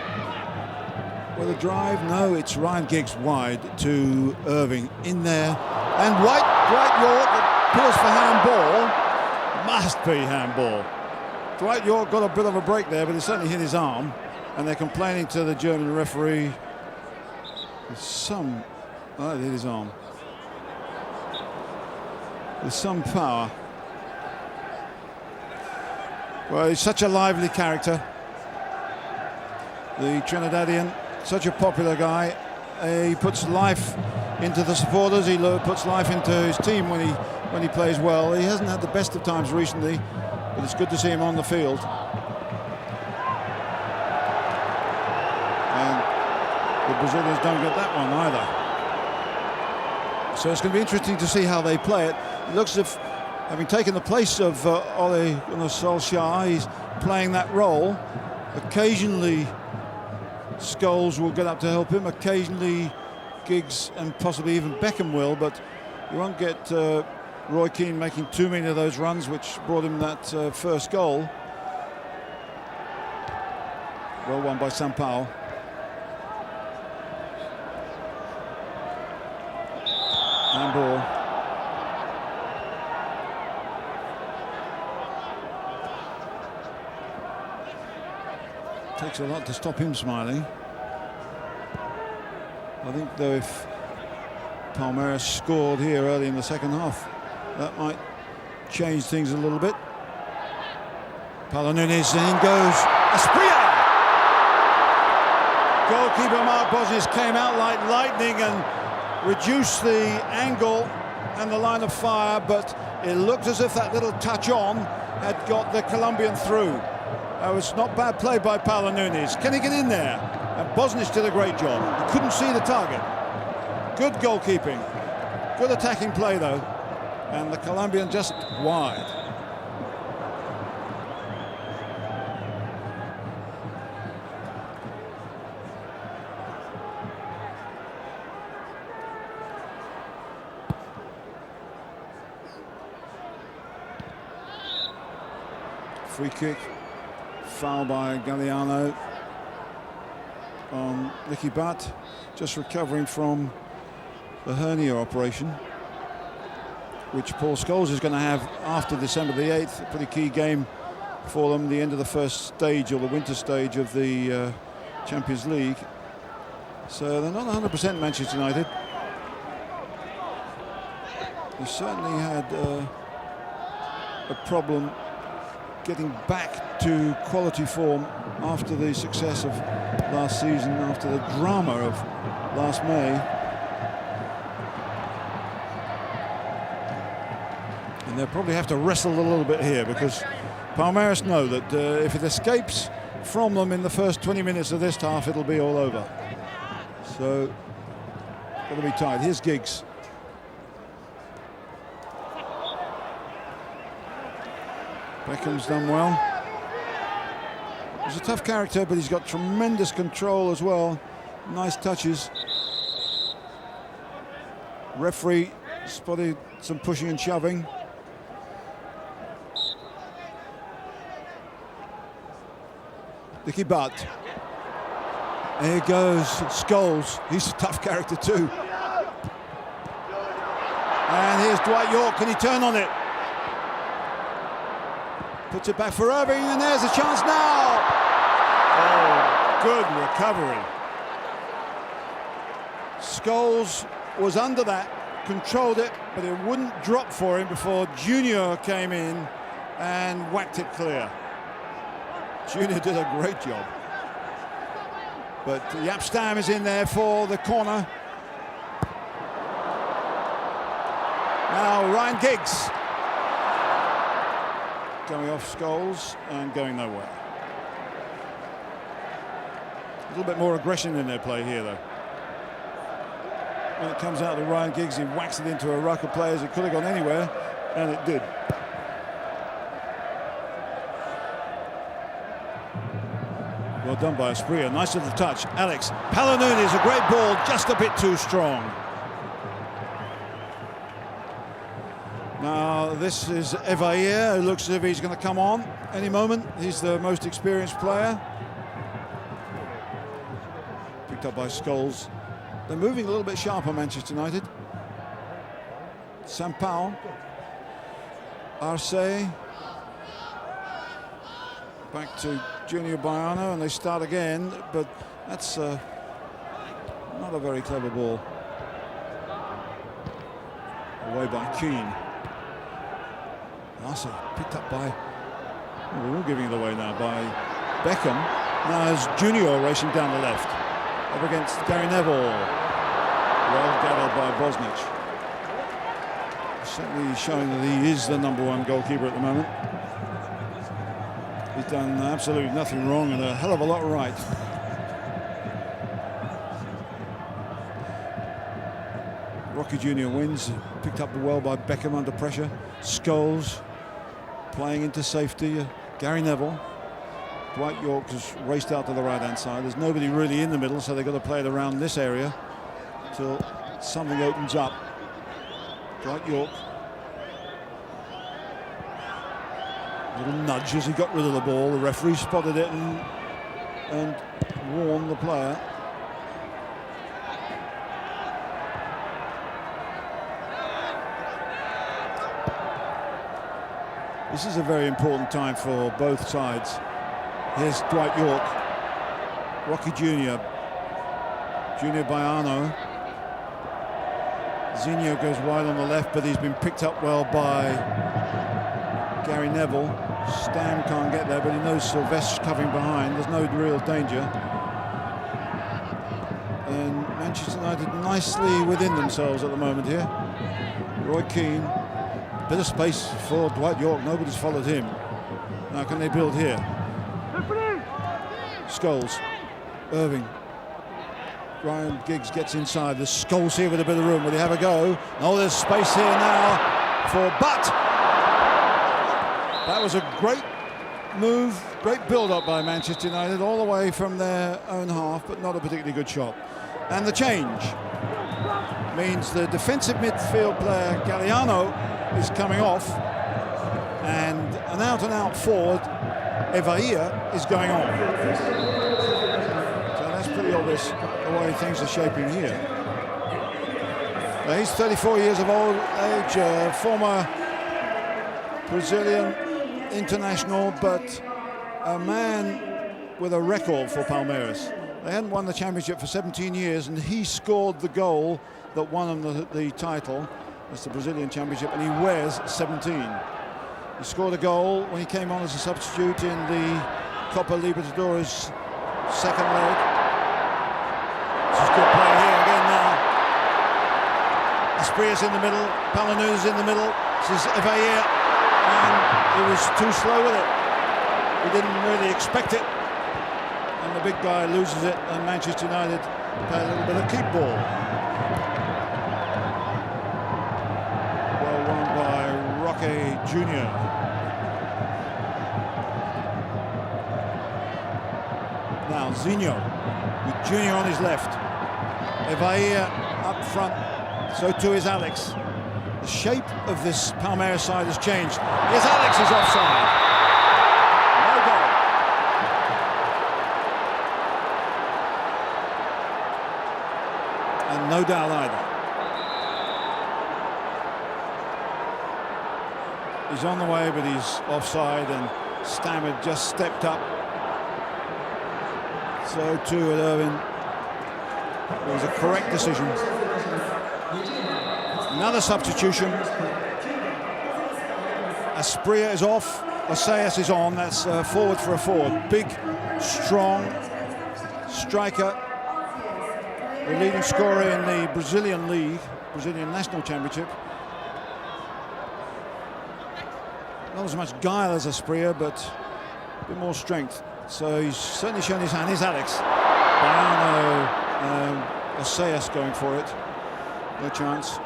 with a drive. No, it's Ryan Giggs wide to Irving in there. And Dwight York appeals for handball. Must be handball. Dwight York got a bit of a break there, but it certainly hit his arm. And they're complaining to the German referee. There's some... Oh, it hit his arm. There's some power. Well, he's such a lively character. The Trinidadian, such a popular guy. He puts life into the supporters. He puts life into his team when he plays well. He hasn't had the best of times recently, but it's good to see him on the field. And the Brazilians don't get that one either. So it's going to be interesting to see how they play it. It looks as if, having taken the place of Ole Gunnar Solskjaer, he's playing that role. Occasionally Scholes will get up to help him, occasionally Giggs and possibly even Beckham will, but you won't get Roy Keane making too many of those runs which brought him that first goal. Well won by Sampaio. And ball. Takes a lot to stop him smiling. I think though if Palmeiras scored here early in the second half, that might change things a little bit. Paulo Nunes, and in goes Asprilla! Goalkeeper Mark Bosnich came out like lightning and reduced the angle and the line of fire, but it looked as if that little touch on had got the Colombian through. It was not bad play by Paulo Nunes. Can he get in there? And Bosnich did a great job. He couldn't see the target. Good goalkeeping. Good attacking play though. And the Colombian just wide. Free kick, foul by Galliano on Nicky Butt, just recovering from the hernia operation, which Paul Scholes is going to have after December the 8th. A pretty key game for them, the end of the first stage or the winter stage of the Champions League. So they're not 100% Manchester United. They certainly had a problem getting back to quality form after the success of last season, after the drama of last May. And they'll probably have to wrestle a little bit here, because Palmeiras know that if it escapes from them in the first 20 minutes of this half, it'll be all over. So, got to be tight. Here's Giggs. Beckham's done well. He's a tough character, but he's got tremendous control as well. Nice touches. Referee spotted some pushing and shoving. Nicky Butt. Here goes Scholes. He's a tough character too. And here's Dwight York. Can he turn on it? Puts it back for Irving, and there's a chance now. Oh, good recovery. Scholes was under that, controlled it, but it wouldn't drop for him before Junior came in and whacked it clear. Junior did a great job. But Jaap Stam is in there for the corner. Now Ryan Giggs. Going off Scholes and going nowhere. A little bit more aggression in their play here, though. When it comes out to Ryan Giggs, he whacks it into a ruck of players. It could have gone anywhere, and it did. Well done by Asprilla. Nice little touch. Alex. Paulo Nunes, a great ball, just a bit too strong. Now this is Evair, who looks as if he's going to come on any moment. He's the most experienced player. Picked up by Scholes. They're moving a little bit sharper, Manchester United. Sampaio. Arce. Back to Junior Baiano, and they start again, but that's not a very clever ball. Away by Keane. Arce picked up by, we're all giving it away now, by Beckham. Now there's Junior racing down the left, up against Gary Neville. Well gathered by Bosnich. Certainly showing that he is the #1 goalkeeper at the moment. He's done absolutely nothing wrong and a hell of a lot right. Rocky Jr. wins, picked up well by Beckham under pressure. Scholes playing into safety. Gary Neville. Dwight York has raced out to the right-hand side. There's nobody really in the middle, so they've got to play it around this area till something opens up. Dwight York. A little nudge as he got rid of the ball. The referee spotted it and warned the player. This is a very important time for both sides. Here's Dwight York, Rocky Jr., Junior Baiano. Zinho goes wide on the left, but he's been picked up well by Gary Neville. Stam can't get there, but he knows Sylvestre's covering behind. There's no real danger. And Manchester United nicely within themselves at the moment here. Roy Keane. Bit of space for Dwight York. Nobody's followed him. Now can they build here? Scholes. Irving. Ryan Giggs gets inside. There's Scholes here with a bit of room. Will he have a go? Oh, there's space here now for Butt. That was a great move, great build-up by Manchester United all the way from their own half, but not a particularly good shot. And the change means the defensive midfield player Galliano is coming off, and an out-and-out forward, Evaia, is going on. So that's pretty obvious the way things are shaping here. Now he's 34 years of old age, former Brazilian international, but a man with a record for Palmeiras. They hadn't won the championship for 17 years, and he scored the goal that won them the title. It's the Brazilian championship, and he wears 17. He scored a goal when he came on as a substitute in the Copa Libertadores second leg. This is good play here again now. Aspria's in the middle, Palanu's in the middle. This is Evaia, and he was too slow with it. He didn't really expect it, and the big guy loses it, and Manchester United play a little bit of keep ball. Junior. Now Zinho with Junior on his left. Evaia up front, so too is Alex. The shape of this Palmeiras side has changed. Here's Alex is offside. No goal. And no doubt either. He's on the way, but he's offside, and Stam had just stepped up. So too at Irving. It was a correct decision. Another substitution. Aspria is off. Osseas is on. That's forward for a forward. Big, strong striker. The leading scorer in the Brazilian League, Brazilian National Championship. Not as much guile as Aspria, but a bit more strength. So he's certainly shown his hand. Here's Alex. Baiano, Osseas going for it. No chance.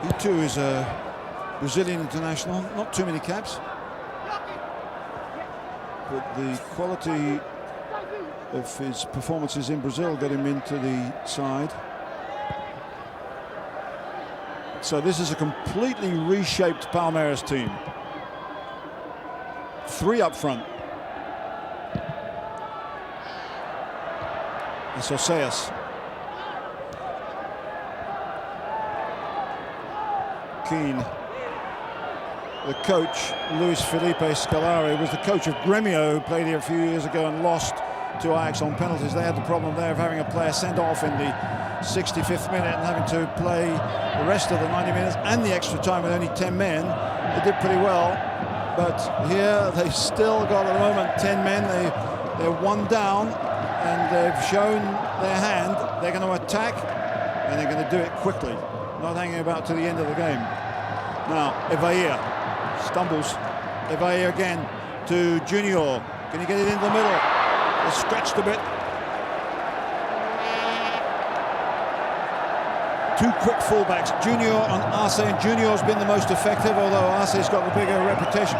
He too is a Brazilian international. Not too many caps. But the quality of his performances in Brazil got him into the side. So this is a completely reshaped Palmeiras team. Three up front. It's Osseas. Keane. The coach, Luis Felipe Scolari, was the coach of Grêmio, who played here a few years ago and lost to Ajax on penalties. They had the problem there of having a player sent off in the 65th minute and having to play the rest of the 90 minutes and the extra time with only 10 men. They did pretty well, but here they've still got at the moment 10 men. They're one down, and they've shown their hand. They're going to attack, and they're going to do it quickly, not hanging about to the end of the game. Now Evaia stumbles. Evaia again to Junior. Can he get it into the middle? They're stretched a bit. two quick fullbacks, Junior and Arce, and Junior's been the most effective, although Arce's got the bigger reputation.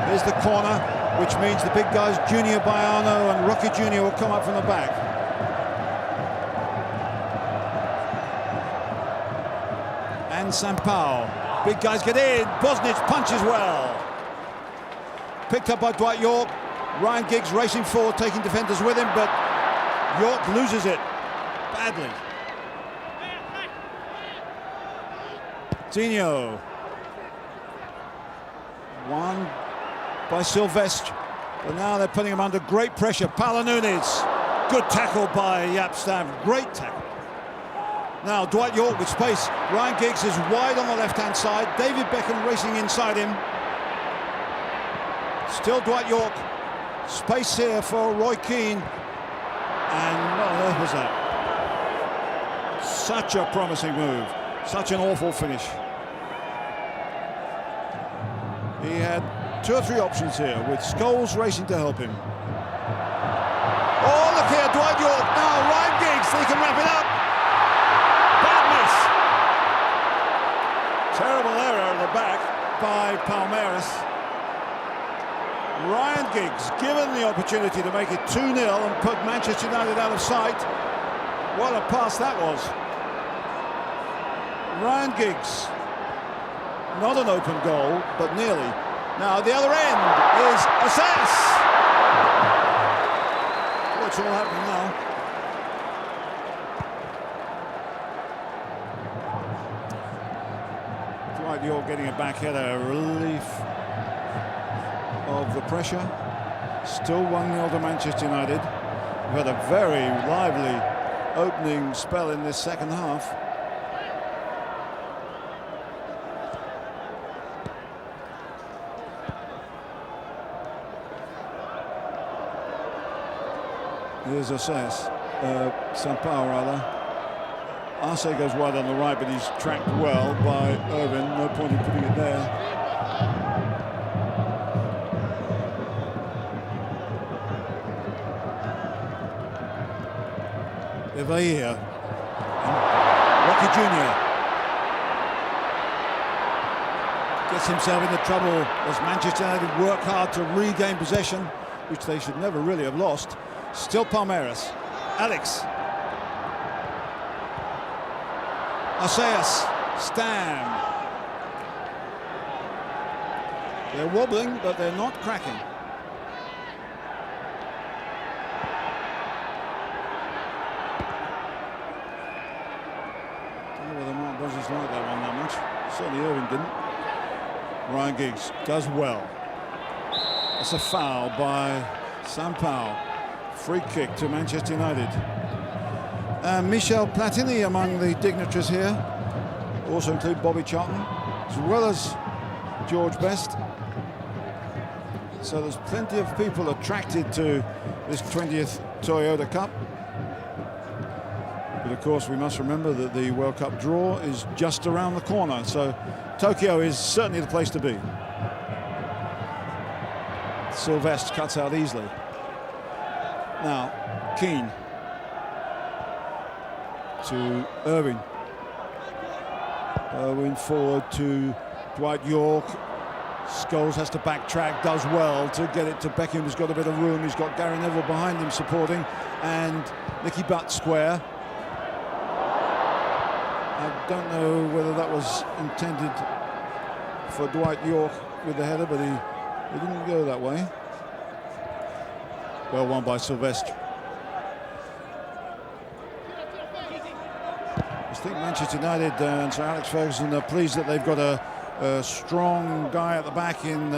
Here's the corner, which means the big guys, Junior, Baiano and Rocky Junior, will come up from the back. And Sampaio. Big guys get in. Bosnich punches well. Picked up by Dwight York. Ryan Giggs racing forward, taking defenders with him, but York loses it badly. Tino. One by Silvestre, but now they're putting him under great pressure. Palanunes, good tackle by Jaap Stam, great tackle. Now Dwight York with space. Ryan Giggs is wide on the left-hand side. David Beckham racing inside him. Still Dwight York. Space here for Roy Keane. And what on earth was that? Such a promising move. Such an awful finish. He had 2 or 3 options here, with Scholes racing to help him. Oh, look here, Dwight York. Now Ryan Giggs, he can wrap it up. Bad miss. Terrible error at the back by Palmeiras. Ryan Giggs given the opportunity to make it 2-0 and put Manchester United out of sight. What a pass that was. Ryan Giggs. Not an open goal, but nearly. Now the other end is Assas. What's all happening now? Dwight York getting a back header, relief of the pressure. Still 1-0 to Manchester United. We've had a very lively opening spell in this second half. Here's Assas, Sampaio rather. Arce goes wide on the right, but he's tracked well by Irvin. No point in putting it there. Evair. Rocky Junior. Gets himself into trouble as Manchester United work hard to regain possession, which they should never really have lost. Still Palmeiras. Alex. Assas. Stam. They're wobbling, but they're not cracking. Don't know whether Mark Bosnich liked that one that much. Certainly Irving didn't. Ryan Giggs does well. That's a foul by Sampaio. Free kick to Manchester United. Michel Platini among the dignitaries here. Also include Bobby Charlton, as well as George Best. So there's plenty of people attracted to this 20th Toyota Cup. But of course we must remember that the World Cup draw is just around the corner. So Tokyo is certainly the place to be. Silvestre cuts out easily. Now, Keane to Irving. Irving forward to Dwight York. Scholes has to backtrack, does well to get it to Beckham, who's got a bit of room. He's got Gary Neville behind him supporting, and Nicky Butt square. I don't know whether that was intended for Dwight York with the header, but he didn't go that way. Well won by Silvestre. I think Manchester United and Sir Alex Ferguson are pleased that they've got a strong guy at the back in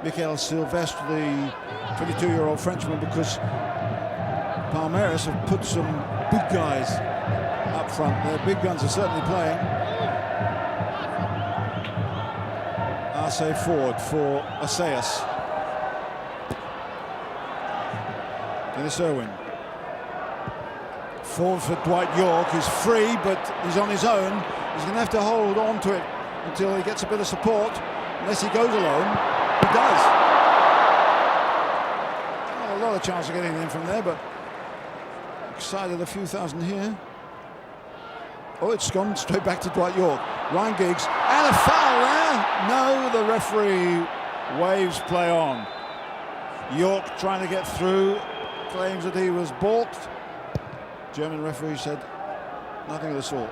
Michael Silvestre, the 22-year-old Frenchman, because Palmeiras have put some big guys up front. Their big guns are certainly playing. Arce forward for Assas. Dennis Irwin. Forward for Dwight York. He's free, but he's on his own. He's going to have to hold on to it until he gets a bit of support. Unless he goes alone, he does. Not a lot of chance of getting in from there, but excited a few thousand here. Oh, it's gone straight back to Dwight York. Ryan Giggs, and a foul there. No, the referee waves play on. York trying to get through, claims that he was balked. German referee said nothing of the sort.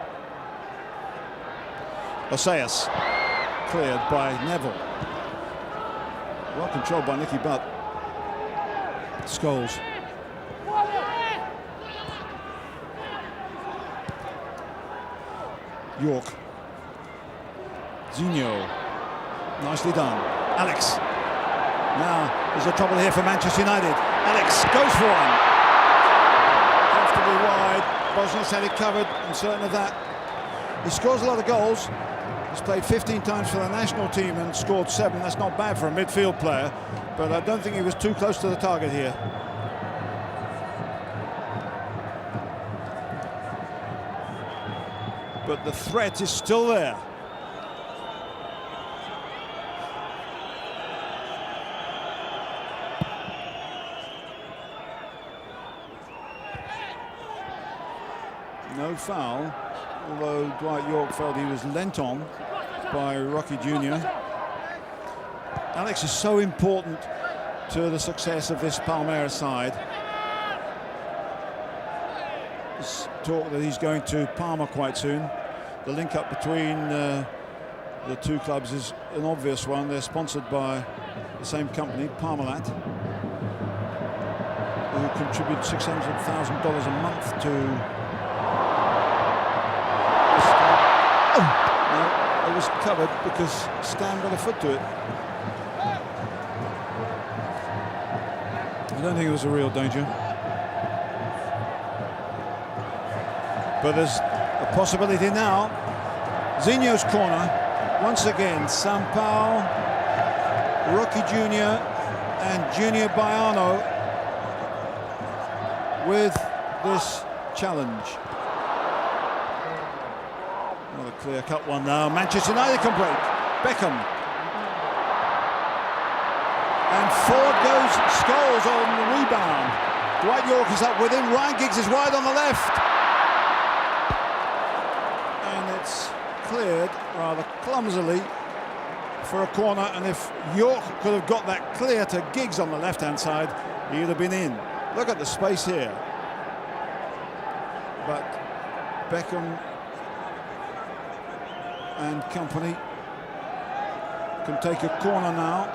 Oseas cleared by Neville. Well controlled by Nicky Butt. Scholes. York. Zinho. Nicely done. Alex. Now there's a trouble here for Manchester United. Alex goes for one. Comfortably wide. Bosnia's had it covered. I'm certain of that. He scores a lot of goals. He's played 15 times for the national team and scored 7. That's not bad for a midfield player, but I don't think he was too close to the target here. But the threat is still there. No foul, although Dwight York felt he was lent on by Rocky Jr. Alex is so important to the success of this Palmeiras side. There's talk that he's going to Parma quite soon. The link up between the two clubs is an obvious one. They're sponsored by the same company, Parmalat, who contribute $600,000 a month to this club. Oh, no, it was covered because Stam got a foot to it. I don't think it was a real danger. But there's a possibility now. Zinho's corner. Once again, Sampaio, Rocky Jr. and Junior Baiano with this challenge. Not a clear-cut one now. Manchester United can break. Beckham. And forward goes Scholes on the rebound. Dwight York is up with him. Ryan Giggs is wide on the left. Cleared rather clumsily for a corner, and if York could have got that clear to Giggs on the left-hand side, he would have been in. Look at the space here. But Beckham and company can take a corner now.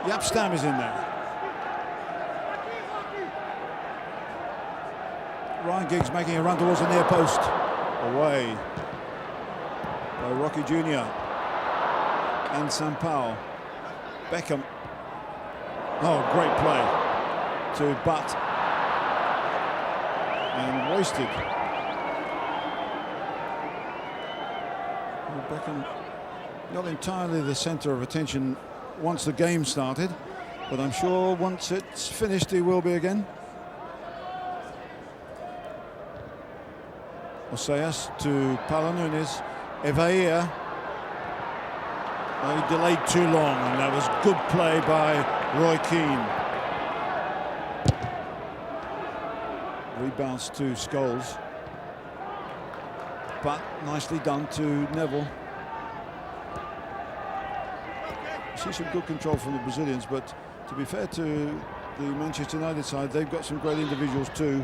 Jaap Stam is in there. Ryan Giggs making a run towards the near post. Away by Rocky Jr. and Sampaio. Beckham. Oh, great play to Butt. And wasted. Well, Beckham not entirely the centre of attention once the game started, but I'm sure once it's finished he will be again. Oseas to Paulo Nunes. Evair. He delayed too long, and that was good play by Roy Keane. Rebounds to Scholes. But nicely done to Neville. See some good control from the Brazilians, but to be fair to the Manchester United side, they've got some great individuals too.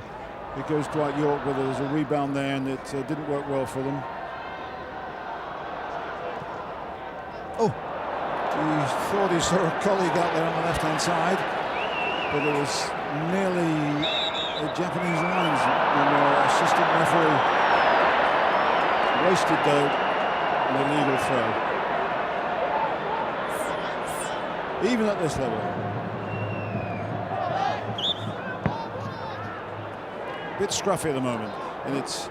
It goes Dwight York, where there's a rebound there, and it didn't work well for them. Oh, he thought he saw a colleague out there on the left-hand side, but it was merely a Japanese linesman or assistant referee. Wasted, though, an illegal throw. Even at this level. Bit scruffy at the moment, and it's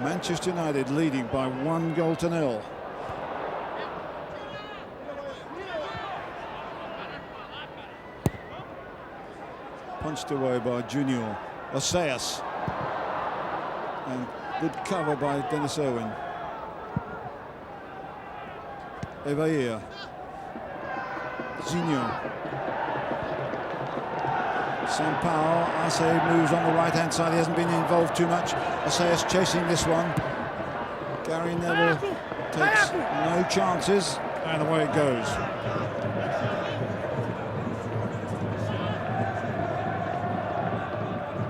Manchester United leading by 1-0. Punched away by Junior. Oseas. And good cover by Dennis Irwin. Evair. Zinho. Sampaio, Arce moves on the right-hand side. He hasn't been involved too much. Arce's chasing this one. Gary Neville takes no chances, and away it goes.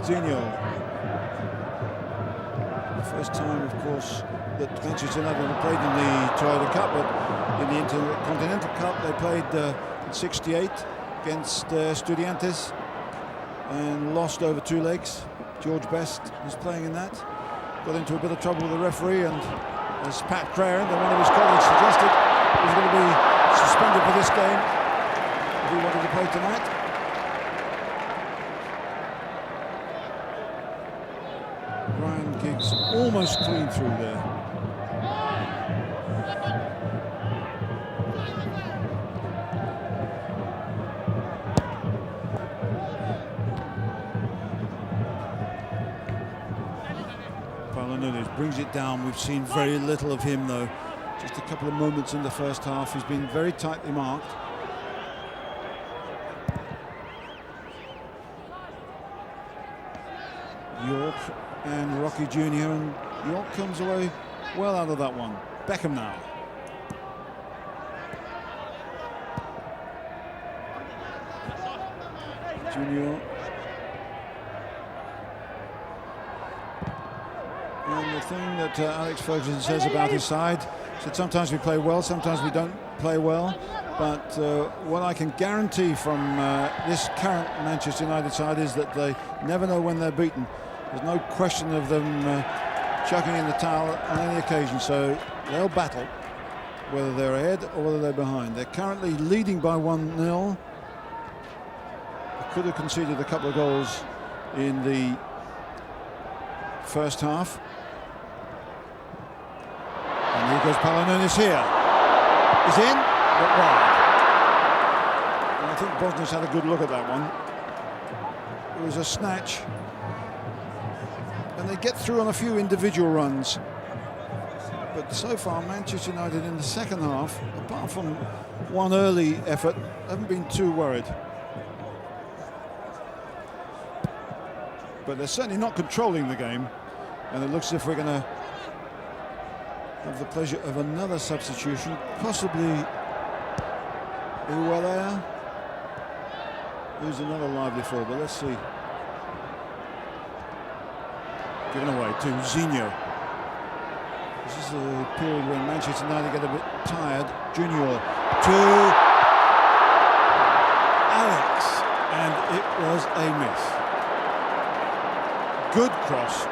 Zinho. First time, of course, that Manchester United have played in the Toyota Cup, but in the Intercontinental Cup they played in '68 against Estudiantes and lost over 2 legs. George Best was playing in that. Got into a bit of trouble with the referee, and as Pat Craren, one of his colleagues, suggested, he was going to be suspended for this game if he wanted to play tonight. Ryan Giggs almost clean through there. Palmeiras brings it down. We've seen very little of him though. Just a couple of moments in the first half. He's been very tightly marked. York and Rocky Jr. and York comes away well out of that one. Beckham now. Junior. And the thing that Alex Ferguson says about his side is that sometimes we play well, sometimes we don't play well. But what I can guarantee from this current Manchester United side is that they never know when they're beaten. There's no question of them chucking in the towel on any occasion, so they'll battle, whether they're ahead or whether they're behind. They're currently leading by 1-0. They could have conceded a couple of goals in the first half. And here goes Palmeiras here. He's in, but wide. And I think Bosnia's had a good look at that one. It was a snatch. And they get through on a few individual runs. But so far, Manchester United in the second half, apart from one early effort, haven't been too worried. But they're certainly not controlling the game. And it looks as if we're going to have the pleasure of another substitution, possibly Uwelea, who's another lively forward, but let's see. Given away to Zinho. This is a period when Manchester United get a bit tired. Junior to Alex, and it was a miss. Good cross.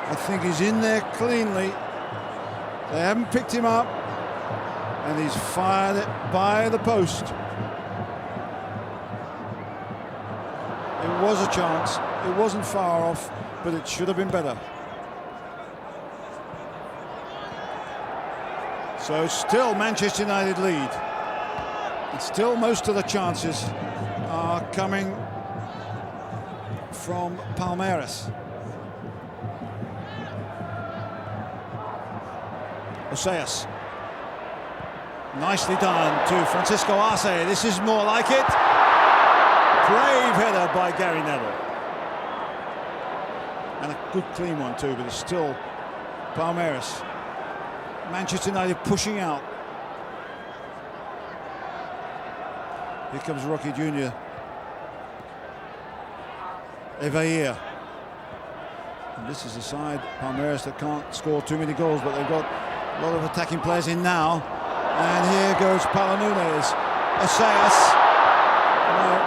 I think he's in there cleanly. They haven't picked him up, and he's fired it by the post. It was a chance. It wasn't far off, but it should have been better. So still Manchester United lead. And still most of the chances are coming from Palmeiras. Oseas. Nicely done to Francisco Arce. This is more like it. Brave header by Gary Neville. And a good clean one too, but it's still Palmeiras. Manchester United pushing out. Here comes Rocky Jr. Evair. And this is a side, Palmeiras, that can't score too many goals, but they've got a lot of attacking players in now. And here goes Palmeiras. Oseas. No.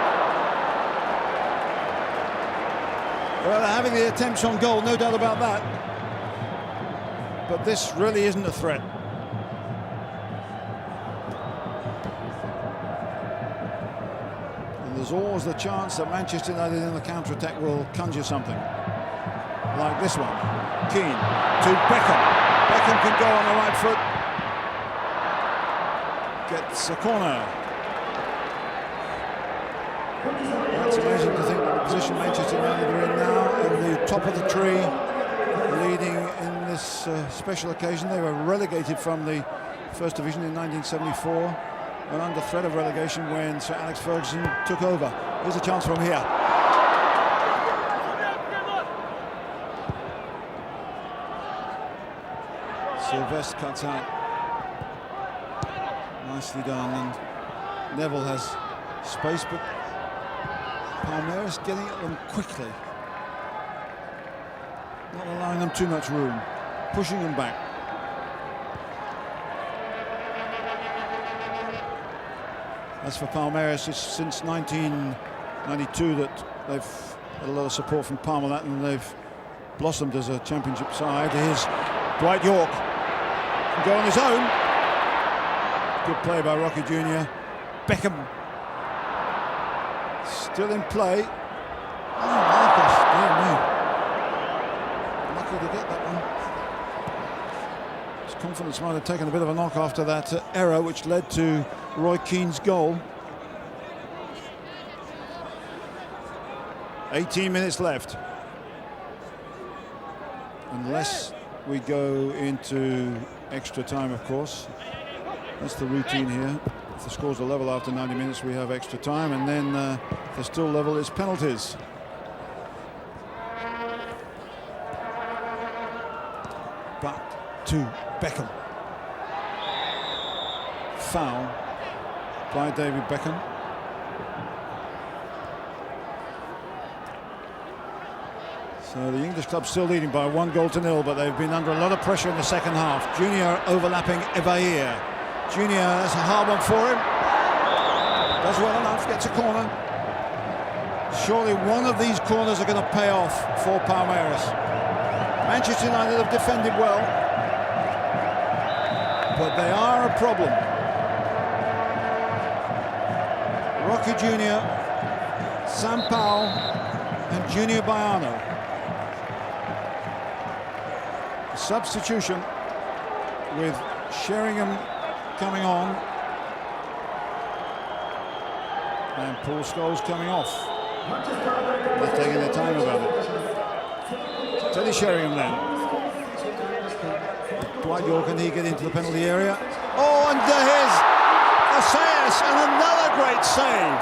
Well, they're having the attempts on goal, no doubt about that. But this really isn't a threat. And there's always the chance that Manchester United in the counter-attack will conjure something. Like this one. Keane to Beckham. Beckham can go on the right foot. Gets a corner. It's amazing to think that the position Manchester United are in now, in the top of the tree, leading in this special occasion. They were relegated from the First Division in 1974, and under threat of relegation when Sir Alex Ferguson took over. Here's a chance from here. Sylvestre cuts out. Nicely done, and Neville has space, but Palmeiras getting at them quickly. Not allowing them too much room, pushing them back. As for Palmeiras, it's since 1992 that they've had a lot of support from Parmalat, and they've blossomed as a championship side. Here's Dwight York. Can go on his own. Good play by Rocky Jr. Beckham still in play. Oh, Marcus, dear me. Lucky to get that one. His confidence might have taken a bit of a knock after that error, which led to Roy Keane's goal. 18 minutes left. Unless we go into extra time, of course. That's the routine here. If the score's a level after 90 minutes, we have extra time, and then if they're still level, it's penalties. Back to Beckham. Foul by David Beckham. So the English club still leading by 1-0, but they've been under a lot of pressure in the second half. Junior overlapping Evair. Junior, that's a hard one for him. Does well enough, gets a corner. Surely one of these corners are going to pay off for Palmeiras. Manchester United have defended well, but they are a problem. Rocky Jr., Sampaio, and Junior Baiano. Substitution with Sheringham coming on and Paul Scholes coming off. They're taking their time about it. Teddy Sheringham then. Dwight York, can he get into the penalty area? Oh, and his Assayas, and another great save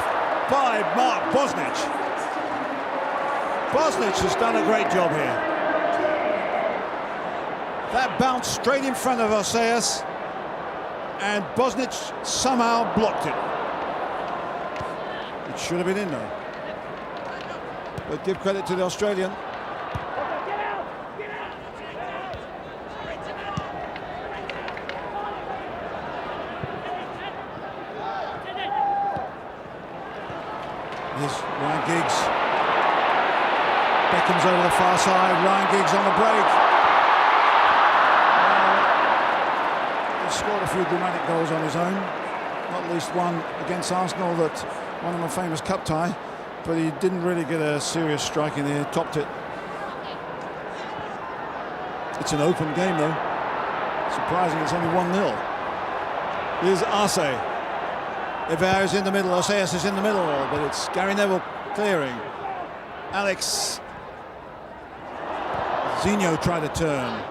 by Mark Bosnich. Bosnich has done a great job here. That bounced straight in front of Assayas, and Bosnich somehow blocked it. It should have been in though. But give credit to the Australian. Here's Ryan Giggs. Beckham's over the far side. Ryan Giggs on the break. Scored a few dramatic goals on his own, not least one against Arsenal, that one of my famous cup tie, but he didn't really get a serious strike in there, topped it. It's an open game though. Surprising it's only 1-0. Here's Arce. Evair is in the middle, Assayas is in the middle, but it's Gary Neville clearing. Alex. Zinho tried to turn.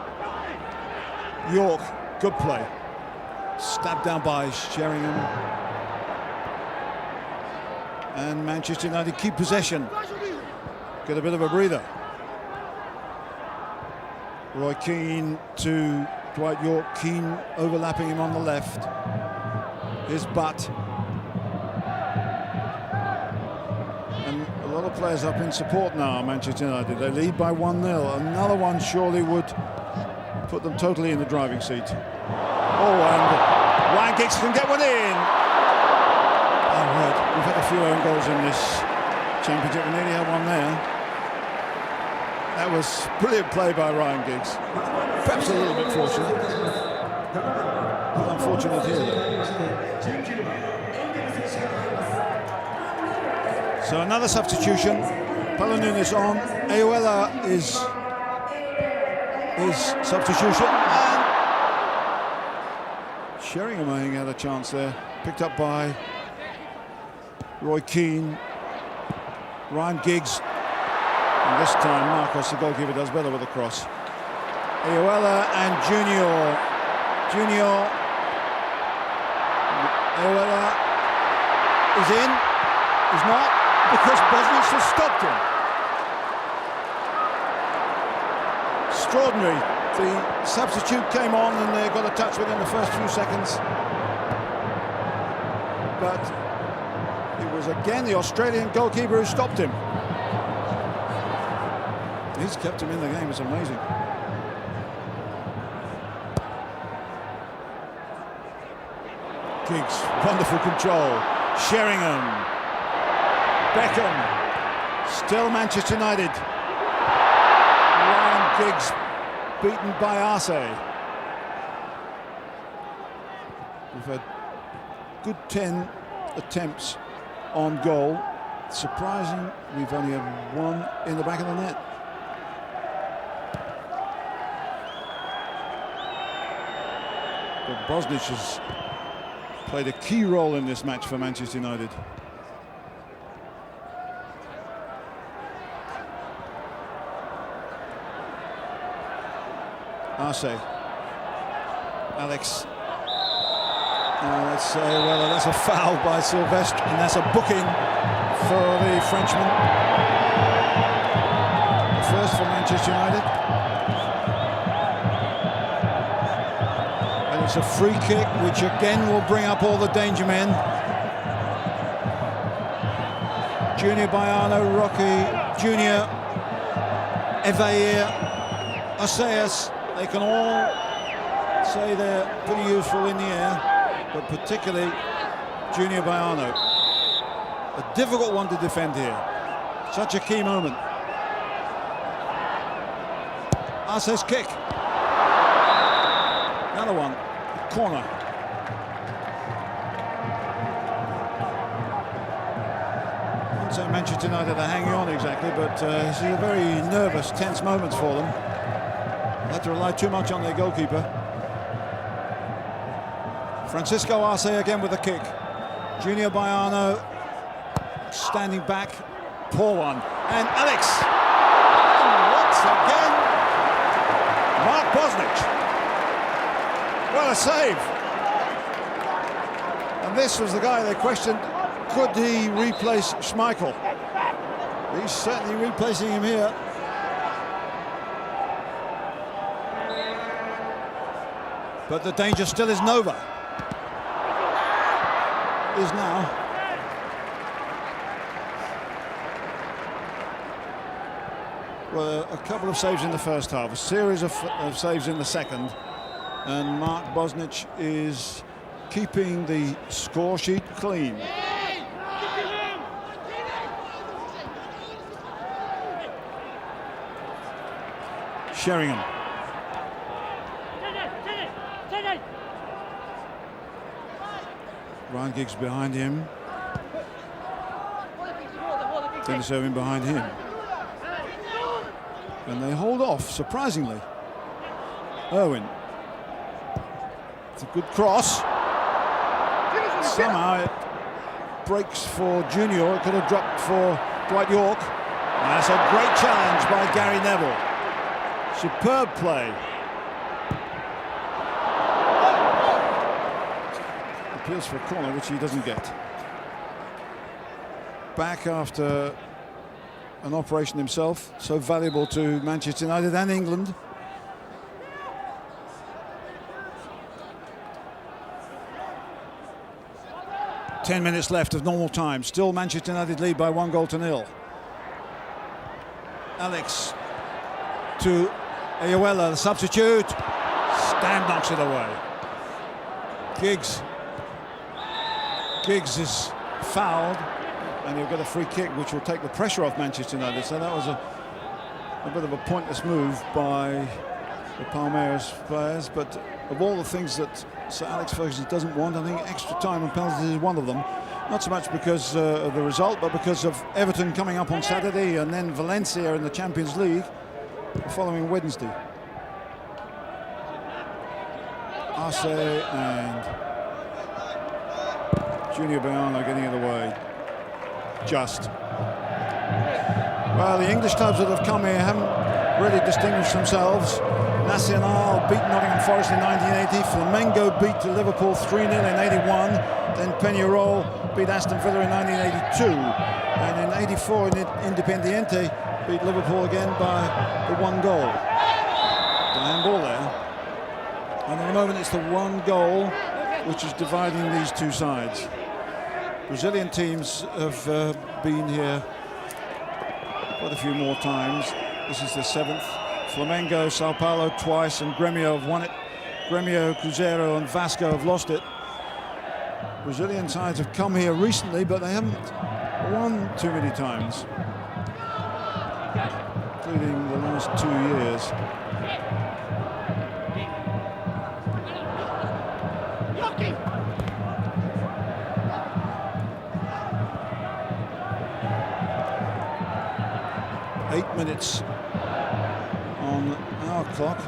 York, good play. Stabbed down by Sheringham. And Manchester United keep possession. Get a bit of a breather. Roy Keane to Dwight York. Keane overlapping him on the left. Here's Butt. And a lot of players up in support now, Manchester United. They lead by 1-0. Another one surely would put them totally in the driving seat. Oh, and Ryan Giggs can get one in. Oh, right. We've had a few own goals in this championship. We nearly had one there. That was brilliant play by Ryan Giggs. Perhaps a little bit fortunate. But unfortunate here, though. So another substitution. Paulo Nunes on. Ayuela is substitution. And Sheringham, I think, had a chance there. Picked up by Roy Keane. Ryan Giggs. And this time, Marcos, the goalkeeper, does better with the cross. Ayuela and Junior. Ayuela He's in. He's not, because Bosnich has stopped him. Extraordinary. The substitute came on and they got a touch within the first few seconds. But it was again the Australian goalkeeper who stopped him. He's kept him in the game, it's amazing. Giggs, wonderful control. Sheringham. Beckham. Still Manchester United. Ryan Giggs beaten by Arce. We've had good 10 attempts on goal. Surprising, we've only had one in the back of the net. But Bosnich has played a key role in this match for Manchester United. Arce. Alex. Let's say, well, that's a foul by Sylvestre, and that's a booking for the Frenchman. First for Manchester United. And it's a free kick, which again will bring up all the danger men. Junior Baiano, Rocky, Junior, Evair, Oseas. They can all say they're pretty useful in the air, but particularly Junior Baiano. A difficult one to defend here. Such a key moment. Arce's kick. Another one. Corner. I wouldn't say Manchester United are hanging on exactly, but this is a very nervous, tense moment for them. They had to rely too much on their goalkeeper. Francisco Arce again with the kick. Junior Baiano standing back. Poor one. And Alex. And once again, Mark Bosnich. What a save. And this was the guy they questioned, could he replace Schmeichel? He's certainly replacing him here. But the danger still isn't over. Is now. Well, a couple of saves in the first half, a series of saves in the second, and Mark Bosnich is keeping the score sheet clean. Sheringham. Ryan Giggs behind him. Dennis Irwin behind him. And they hold off, surprisingly. Irwin. It's a good cross. Somehow it breaks for Junior. It could have dropped for Dwight York. And that's a great challenge by Gary Neville. Superb play. Appeals for a corner, which he doesn't get. Back after an operation himself, so valuable to Manchester United and England. Ten minutes left of normal time. Still Manchester United lead by 1-0. Alex to Ayuela, the substitute. Stam knocks it away. Giggs is fouled, and he'll get a free kick, which will take the pressure off Manchester United. So that was a bit of a pointless move by the Palmeiras players. But of all the things that Sir Alex Ferguson doesn't want, I think extra time and penalties is one of them. Not so much because of the result, but because of Everton coming up on Saturday and then Valencia in the Champions League the following Wednesday. Arce and Junior Baiano getting it away. Just. Well, the English clubs that have come here haven't really distinguished themselves. Nacional beat Nottingham Forest in 1980. Flamengo beat Liverpool 3-0 in 81. Then Peñarol beat Aston Villa in 1982. And in 84, Independiente beat Liverpool again by the 1 goal. The handball there. And at the moment, it's the 1 goal which is dividing these two sides. Brazilian teams have been here quite a few more times. This is the 7th. Flamengo, Sao Paulo twice, and Grêmio have won it. Grêmio, Cruzeiro and Vasco have lost it. Brazilian sides have come here recently, but they haven't won too many times, including the last 2 years. Eight minutes on our clock.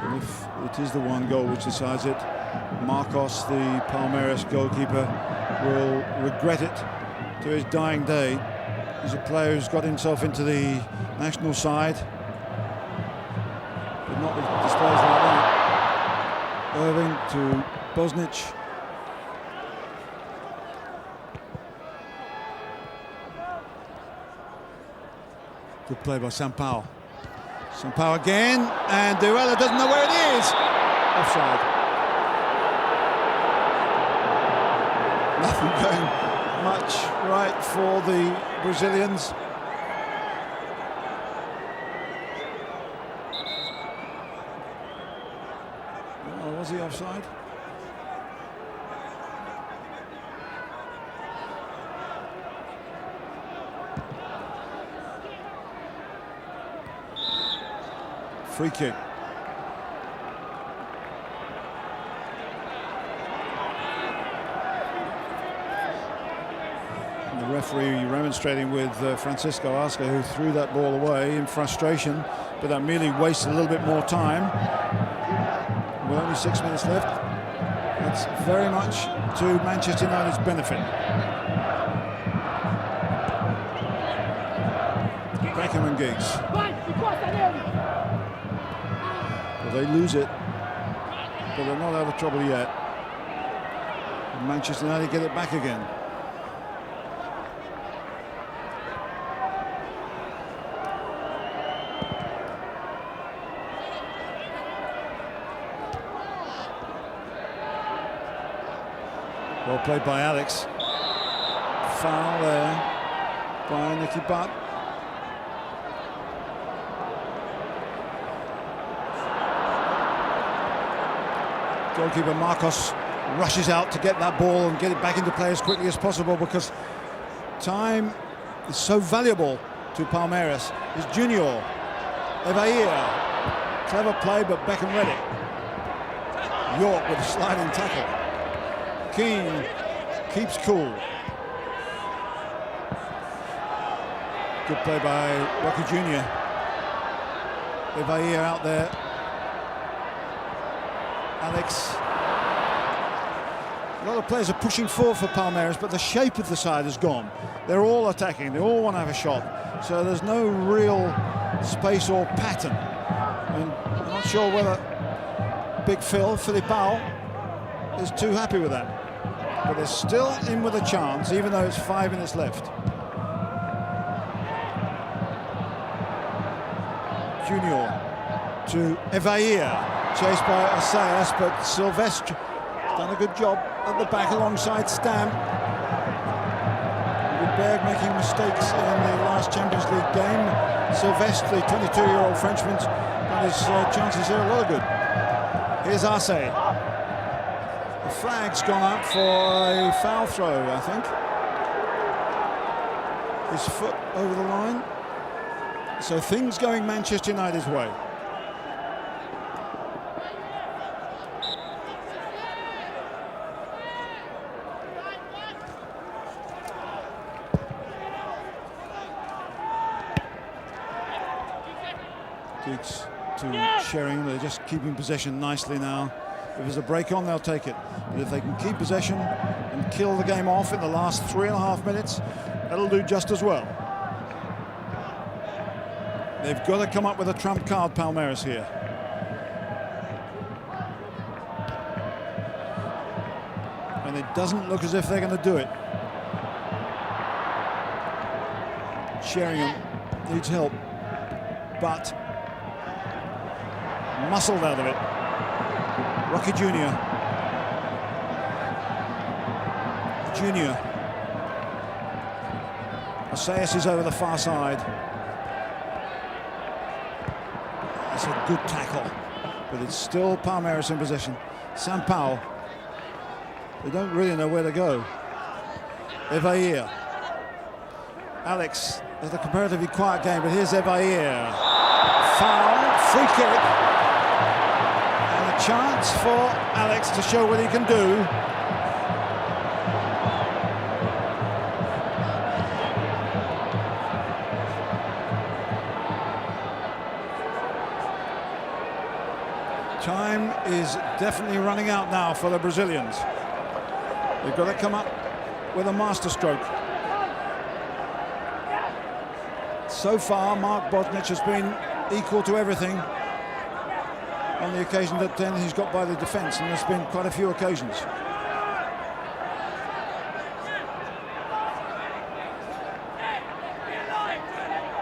And if it is the 1 goal which decides it, Marcos, the Palmeiras goalkeeper, will regret it to his dying day. He's a player who's got himself into the national side, but not with displays like that. Irving to Bosnich. Good play by Sampaio. Sampaio again, and Duella doesn't know where it is. Offside. Nothing going much right for the Brazilians. Oh, was he offside? Free kick. And the referee remonstrating with Francisco Asca, who threw that ball away in frustration, but that merely wasted a little bit more time. With only 6 minutes left, that's very much to Manchester United's benefit. Beckham and Giggs. Well, they lose it, but they're not out of trouble yet. And Manchester United get it back again. Well played by Alex. Foul there by Nicky Butt. Goalkeeper Marcos rushes out to get that ball and get it back into play as quickly as possible, because time is so valuable to Palmeiras. Is Junior. Evair. Clever play, but Beckham read it. York with a sliding tackle. Keane keeps cool. Good play by Rocky Jr. Evair out there. Alex. A lot of players are pushing forward for Palmeiras, but the shape of the side is gone. They're all attacking, they all want to have a shot, so there's no real space or pattern. And I'm not sure whether Big Filipao is too happy with that. But they're still in with a chance, even though it's 5 minutes left. Junior to Evair. Chased by Assayas, but Silvestre done a good job at the back alongside Stam. Berg making mistakes in the last Champions League game. Silvestre, the 22-year-old Frenchman, got his chances here a lot of good. Here's Arce. The flag's gone up for a foul throw, I think. His foot over the line. So things going Manchester United's way. Giggs to Sheringham. They're just keeping possession nicely now. If there's a break on, they'll take it. But if they can keep possession and kill the game off in the last 3.5 minutes, that'll do just as well. They've got to come up with a trump card, Palmeiras, here. And it doesn't look as if they're going to do it. Sheringham needs help, but muscled out of it. Rocky Jr. Assayas is over the far side. That's a good tackle, but it's still Palmeiras in possession. Sampaio. They don't really know where to go. Evair. Alex has a comparatively quiet game, but here's Evair. Foul, free kick. And a chance for Alex to show what he can do. Time is definitely running out now for the Brazilians. They've got to come up with a masterstroke. So far, Mark Bosnich has been equal to everything on the occasion that then he's got by the defence, and there's been quite a few occasions.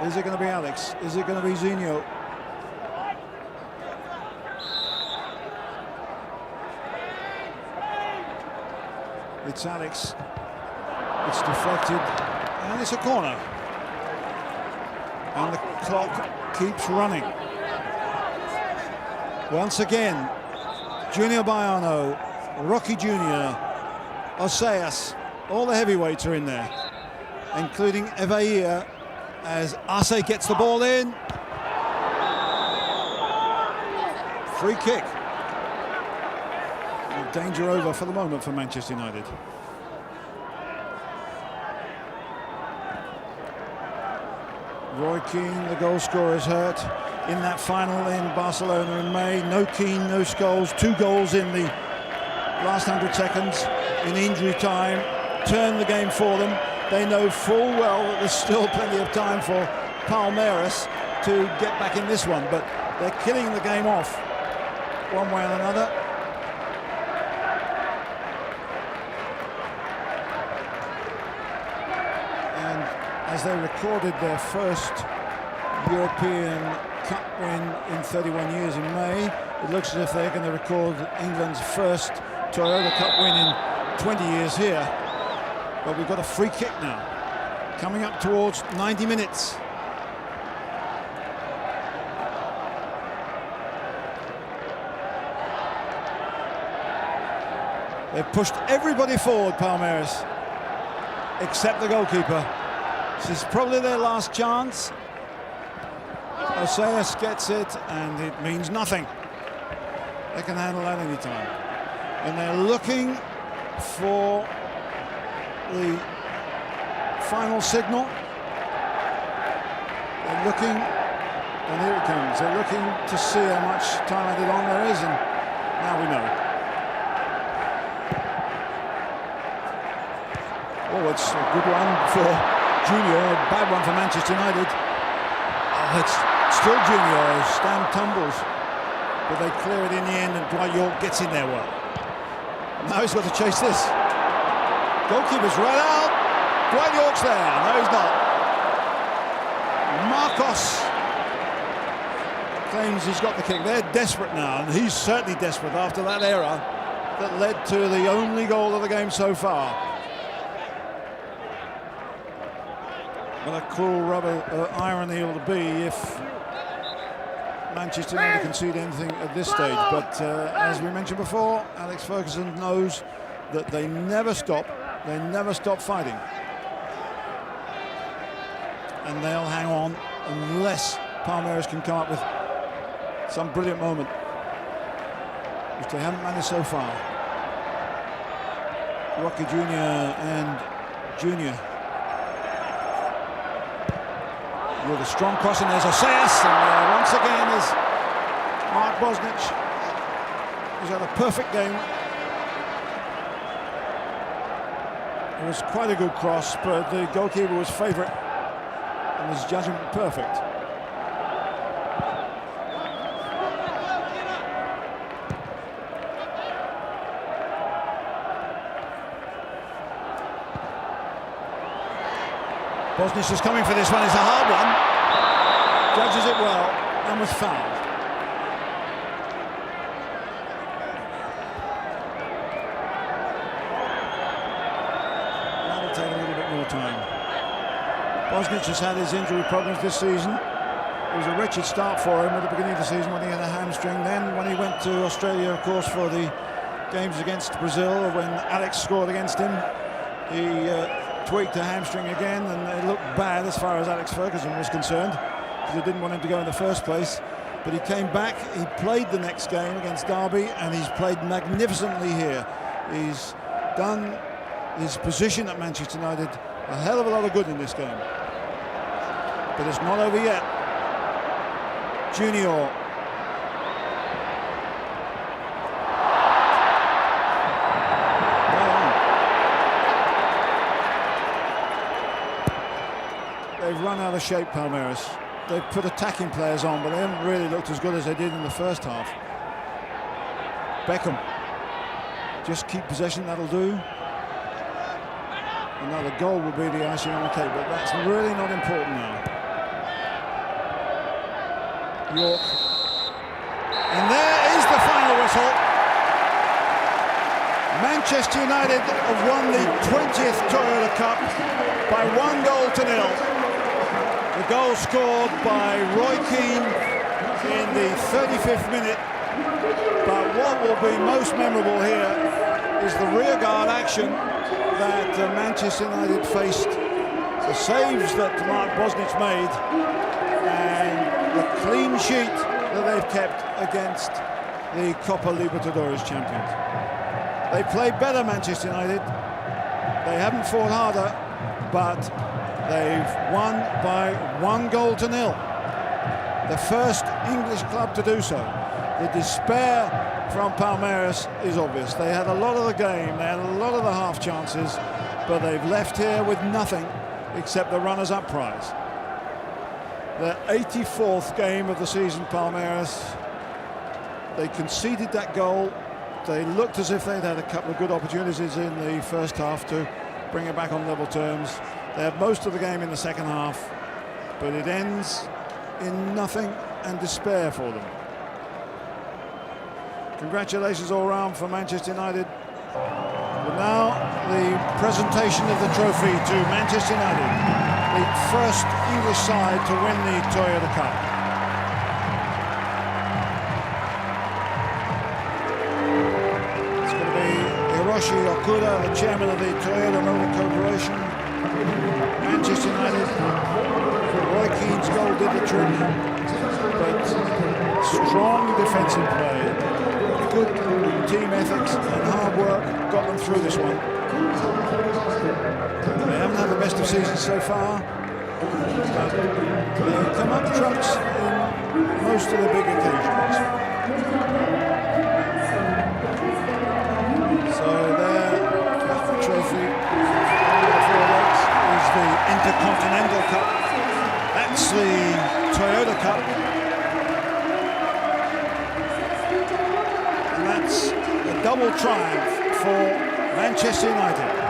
Is it going to be Alex? Is it going to be Zinho? It's Alex. It's deflected, and it's a corner. And the clock keeps running. Once again, Junior Baiano, Rocky Jr., Assayas, all the heavyweights are in there, including Evair, as Arce gets the ball in. Free kick. Danger over for the moment for Manchester United. Roy Keane, the goal scorer, is hurt in that final in Barcelona in May. No Keane, no Scholes, 2 goals in the last 100 seconds in injury time. Turned the game for them. They know full well that there's still plenty of time for Palmeiras to get back in this one, but they're killing the game off one way or another. As they recorded their first European Cup win in 31 years in May, it looks as if they're going to record England's first Toyota Cup win in 20 years here. But we've got a free kick now, coming up towards 90 minutes. They've pushed everybody forward, Palmeiras, except the goalkeeper. This is probably their last chance. Assayas gets it, and it means nothing. They can handle that anytime. And they're looking for the final signal. They're looking, and here it comes. They're looking to see how much time added on there is, and now we know. Oh, it's a good one for Junior, a bad one for Manchester United. Oh, it's still Junior, Stam tumbles, but they clear it in the end, and Dwight York gets in there well. Now he's got to chase this. Goalkeeper's right out. Dwight York's there. No, he's not. Marcos claims he's got the kick. They're desperate now, and he's certainly desperate after that error that led to the only goal of the game so far. What a cruel irony it will be if Manchester United concede anything at this stage. But as we mentioned before, Alex Ferguson knows that they never stop. They never stop fighting. And they'll hang on unless Palmeiras can come up with some brilliant moment, which they haven't managed so far. Rocky Jr. and Junior. With a strong cross, and there's Assayas, and once again is Mark Bosnich He's had a perfect game. It was quite a good cross, but the goalkeeper was favourite and his judgment perfect. Bosnich is coming for this one. It's a hard one. Judges it well and was fouled. That'll take a little bit more time. Bosnich has had his injury problems this season. It was a wretched start for him at the beginning of the season when he had a hamstring. Then when he went to Australia, of course, for the games against Brazil, when Alex scored against him, he tweaked a hamstring again, and it looked bad as far as Alex Ferguson was concerned, because they didn't want him to go in the first place. But he came back, he played the next game against Derby, and he's played magnificently here. He's done his position at Manchester United a hell of a lot of good in this game. But it's not over yet. Junior. They've run out of shape, Palmeiras. They've put attacking players on, but they haven't really looked as good as they did in the first half. Beckham. Just keep possession, that'll do. Another goal will be the icing on the cake, but that's really not important now. York. And there is the final whistle. Manchester United have won the 20th Toyota Cup by 1-0. The goal scored by Roy Keane in the 35th minute. But what will be most memorable here is the rearguard action that Manchester United faced, the saves that Mark Bosnich made, and the clean sheet that they've kept against the Copa Libertadores champions. They played better, Manchester United. They haven't fought harder, but they've won by 1-0. The first English club to do so. The despair from Palmeiras is obvious. They had a lot of the game, they had a lot of the half chances, but they've left here with nothing except the runners-up prize. Their 84th game of the season, Palmeiras. They conceded that goal. They looked as if they'd had a couple of good opportunities in the first half to bring it back on level terms. They have most of the game in the second half, but it ends in nothing and despair for them. Congratulations all round for Manchester United. But now the presentation of the trophy to Manchester United, the first English side to win the Toyota Cup. It's going to be Hiroshi Okuda, the chairman of the Toyota Motor Corporation. Manchester United, Roy Keane's goal did the trick, but strong defensive play, good team ethics and hard work got them through this one. They haven't had the best of seasons so far, but they come up trumps in most of the big occasions. So their trophy is the Intercontinental Cup. That's the Toyota Cup. And that's a double triumph for Manchester United.